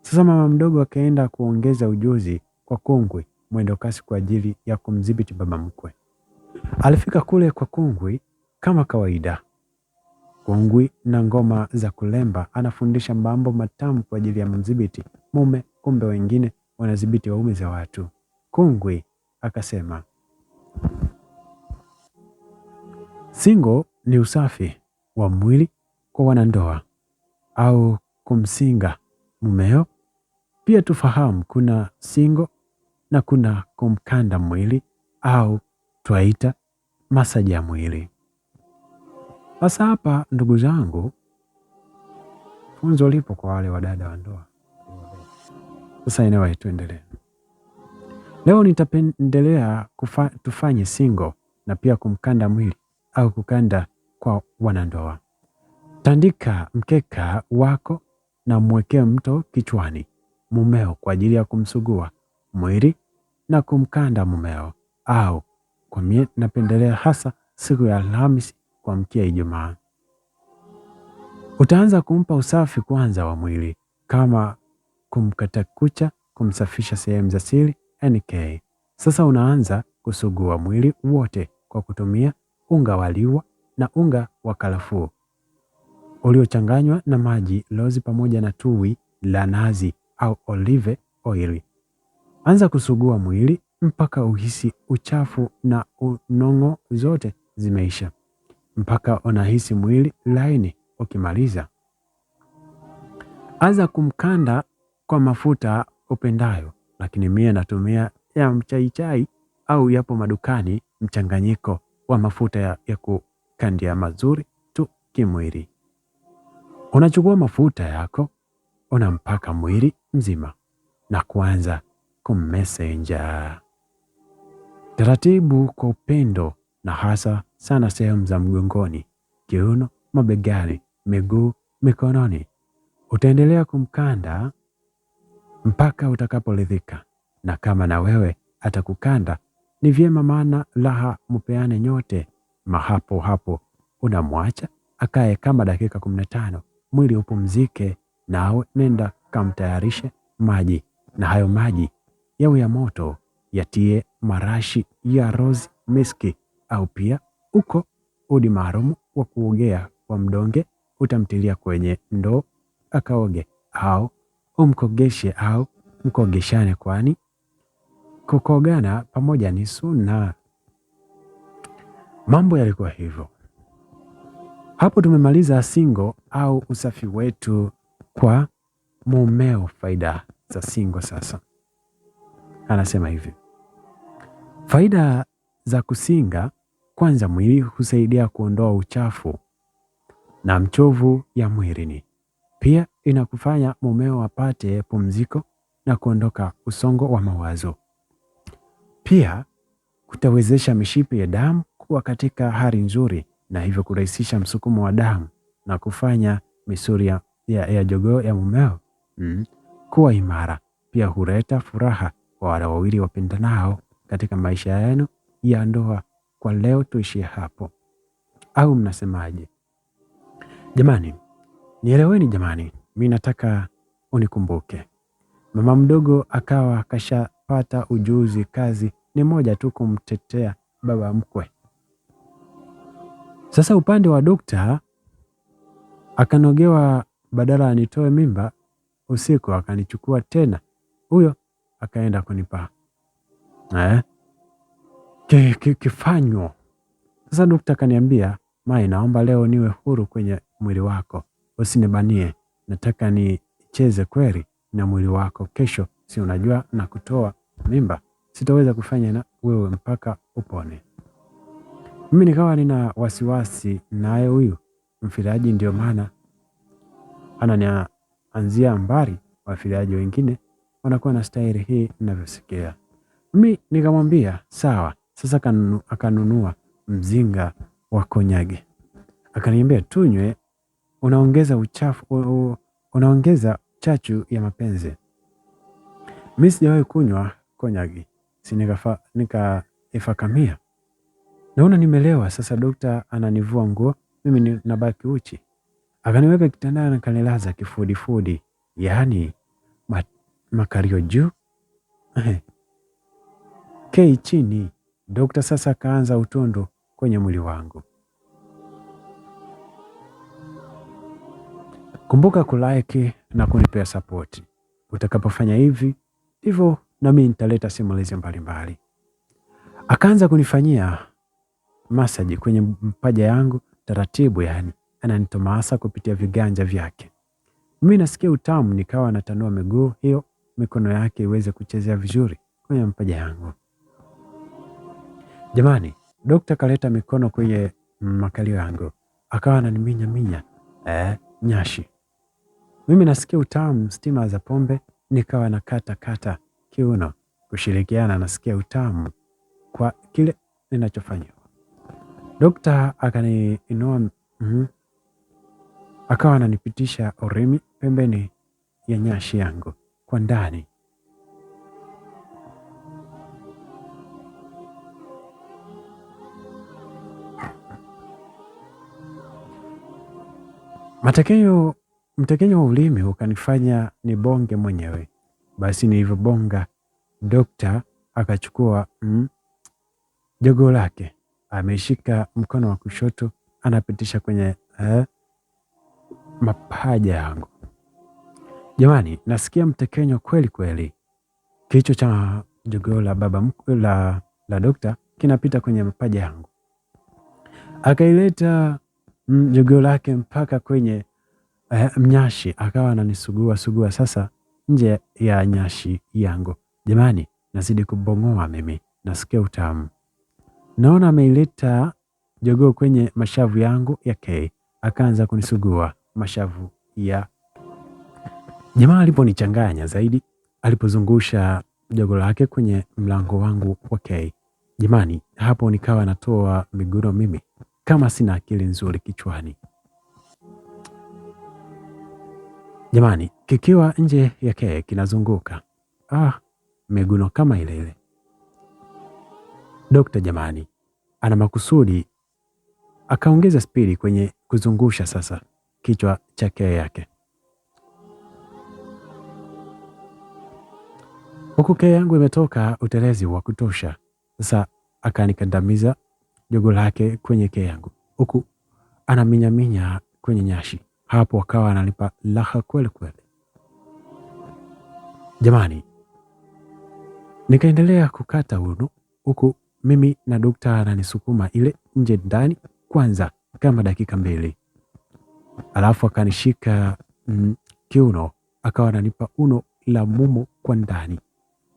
Sasa mama mdogo akaenda kuongeza ujuzi kwa kungwi mwendo kasi kwa ajili ya kumdhibiti baba mkwe. Alifika kule kwa kungwi kama kawaida. Kungwi na ngoma za kulemba, anafundisha mambo matamu kwa ajili ya mdhibiti mume, kumbe wengine wanadhibiti waume za watu. Kungwi akasema, singo ni usafi wa mwili kwa wanandoa au kumsinga mumeo. Pia tufahamu kuna singo na kuna kumkanda mwili au twaita masaji ya mwili. Sasa hapa ndugu zangu, funzo lipo kwa wale wadada wa ndoa. Sasa anyway, tuendelee. Leo nitapendelea tufanye singo na pia kumkanda mwili au kukanda kwa wanandoa. Tandika mkeka wako na mwekee mto kichwani mumeo kwa ajili ya kumsugua mwili na kumkanda mumeo, au kwa mie napendelea hasa siku ya Alhamisi kuamkia Ijumaa. Utaanza kumpa usafi kwanza wa mwili kama kumkata kucha, kumsafisha sehemu za siri NK. Sasa unaanza kusugua mwili wote kwa kutumia unga wa liwa na unga wa karafuu uliochanganywa na maji, lozi pamoja na tui la nazi au olive oil. Anza kusugua mwili mpaka uhisi uchafu na unongo zote zimeisha, mpaka unahisi mwili laini. Ukimaliza, anza kumkanda kwa mafuta upendayo, lakini mie natumia ya mchaichai au yapo madukani mchanganyiko wa mafuta ya kukandia mazuri tu kimwili. Unachukua mafuta yako unampaka mwili mzima na kuanza kummesenja taratibu kwa upendo, na hasa sana sehemu za mgongoni, kiuno, mabegani, miguu, mikononi. Utaendelea kumkanda mpaka utakaporidhika, na kama na wewe atakukanda ni vyema, maana laha mupeane nyote. Mahapo hapo unamwacha akae kama dakika 15, mwili upumzike, nawe nenda kamtayarishe maji, na hayo maji yawe ya moto, yatie marashi ya rose miski, au pia uko udi maalumu wa kuogea wa mdonge, utamtilia kwenye ndoo akaoge, au umkogeshe au mkogeshane, kwani kukogana pamoja ni sunna. Mambo yalikuwa hivyo. Hapo tumemaliza singo au usafi wetu kwa mumeo. Faida za singo sasa. Anasema hivi: faida za kusinga, kwanza, mwili husaidia kuondoa uchafu na mchovu ya mwilini. Pia inakufanya mumeo apate pumziko na kuondoka usongo wa mawazo. Pia kutawezesha mishipa ya damu kuwa katika hali nzuri na hivyo kurahisisha msukumo wa damu na kufanya misuli ya jogoo ya mumeo kuwa imara. Pia huleta furaha kwa wale wawili wapendanao katika maisha yenu ya ndoa. Kwa leo tuishie hapo, au mnasemaje jamani? Nieleweni jamani, mimi nataka unikumbuke. Mama mdogo akawa kashapata ujuzi, kazi ni moja tu, kumtetea baba mkwe. Sasa upande wa dokta akanogewa, badala anitoe mimba usiku akanichukua tena, huyo akaenda kunipa kifanyo. Sasa dokta akaniambia, Mai, naomba leo niwe huru kwenye mwili wako, usinibanie, nataka nicheze kweli na mwili wako. Kesho si unajua na kutoa mimba, sitaweza kufanya na wewe mpaka upone. Mimi nikawa nina wasiwasi naye huyu mfiliaji, ndio maana ananianzia mbali. Wafiliaji wengine wanakuwa na staili hii ninavyosikia. Mimi nikamwambia sawa. Sasa akanunua mzinga wa konyage, akaniambia tunywe, unaongeza uchafu, unaongeza chachu ya mapenzi. Mimi sijawahi kunywa konyage, si nikaifakamia. Naona nimelewa. Sasa dokta ananivua nguo, mimi nabaki uchi. Akaniweka kitandani, akanilaza kifudifudi, yaani makario juu kei chini. Dokta sasa akaanza utondo kwenye mwili wangu. Kumbuka kulike na kunipea support. Utakapofanya hivi ndivyo nami nitaleta simulizi mbalimbali. Akaanza kunifanyia masaji kwenye mpaja yangu taratibu, yani ananitomasa kupitia viganja vyake. Mimi nasikia utamu, nikawa natanua miguu hiyo, mikono yake iweze kuchezea vizuri kwenye mpaja yangu. Jamani, dokta kaleta mikono kwenye makalio yangu, akawa ananiminya nyashi. Mimi nasikia utamu, stima za pombe, nikawa nakata kiuno kushirikiana, nasikia utamu kwa kile ninachofanya. Dokta akaniinua, akawa ananipitisha urimi pembeni ya nyashi yangu kwa ndani. Mtekenyo wa ulimi ukanifanya nibonge mwenyewe. Basi nilivyobonga, dokta akachukua jogoo lake, ameshika mkono wa kushoto, anapitisha kwenye mapaja yangu. Jamani, nasikia mtekenyo kweli kweli. Kichwa cha jogoo la baba mkwe la dokta kinapita kwenye mapaja yangu. Akaileta jogoo lake mpaka kwenye mnyashi, akawa ananisugua sasa nje ya nyashi yangu. Jamani, nazidi kubongoa mimi, nasikia utamu. Naona ameileta jogoo kwenye mashavu yangu yake, akaanza kunisugua mashavu ya jamaa. Aliponichanganya zaidi, alipozungusha jogoo lake kwenye mlango wangu wake, jamani, hapo nikawa natoa miguno mimi kama sina akili nzuri kichwani. Jamani, kikiwa nje yake kinazunguka miguno kama ile. Dokta jamani, ana makusudi, akaongeza spidi kwenye kuzungusha sasa kichwa chake yake. Huku kea yangu imetoka utelezi wa kutosha. Sasa akanikandamiza jogoo lake kwenye kea yangu, huku anaminyaminya kwenye nyashi. Hapo akawa ananipa laha kweli kweli. Jamani, nikaendelea kukata uno, huku mimi na dokta ananisukuma ile nje ndani kwanza kama dakika 2. Alafu akanishika kiuno, akawa ananipa uno la mumo kwa ndani.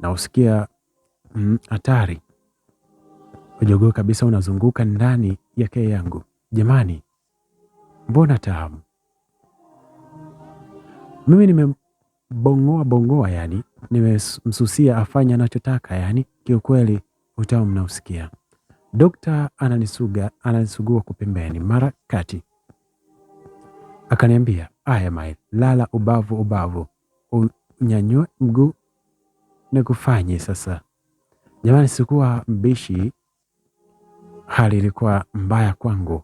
Na usikia hatari. Jogoo kabisa unazunguka ndani ya kea yangu. Jamani, mbona tamu. Mimi bongoa, yani nimemsusia afanye anachotaka, yani kiukweli utamu mnausikia. Dokta ananisugua kwa pembeni, mara kati akaniambia, aya Mael, lala ubavu, unyanyue mguu nikufanye sasa. Jamani, sikuwa mbishi, hali ilikuwa mbaya kwangu,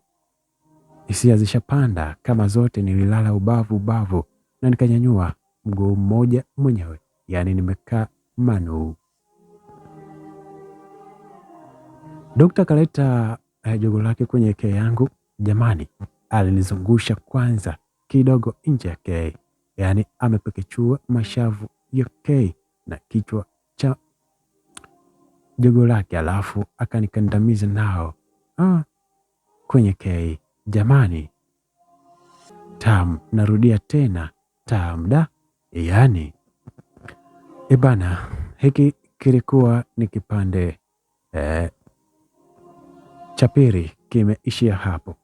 hisia zishapanda kama zote. Nililala ubavu na nikanyanyua mguu mmoja mwenyewe, yani nimekaa manu. Dokta kaleta jogo lake kwenye kei yangu. Jamani, alinizungusha kwanza kidogo nje ya kei, yani amepekechua mashavu ya kei na kichwa cha jogo lake, alafu akanikandamiza nao kwenye kei. Jamani, tamu, narudia tena, tamu da. Yani bana, hiki kilikuwa ni kipande cha pili, kimeishia hapo.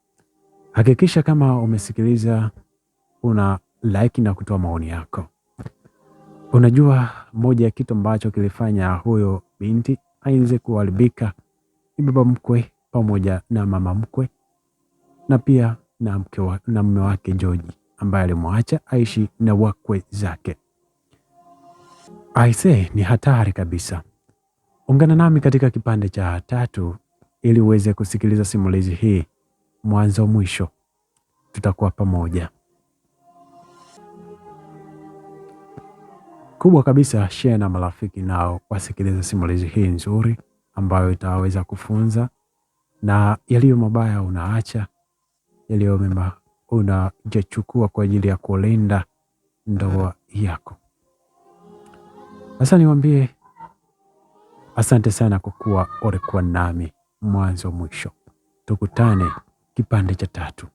Hakikisha kama umesikiliza una like na kutoa maoni yako. Unajua moja ya kitu ambacho kilifanya huyo binti aweze kuharibika ni baba mkwe pamoja na mama mkwe na pia na mume wake George, ambaye alimwacha aishi na wakwe zake. Aise, ni hatari kabisa. Ungana nami katika kipande cha 3 ili uweze kusikiliza simulizi hii mwanzo mwisho. Tutakuwa pamoja. Kubwa kabisa, share na marafiki nao wasikilize simulizi hii nzuri ambayo itaweza kufunza, na yaliyo mabaya unaacha, yaliyo mema unajachukua kwa ajili ya kulinda ndoa yako. Sasa niwaambie asante sana kwa kuwa ulikuwa nami mwanzo mwisho. Tukutane kipande cha 3.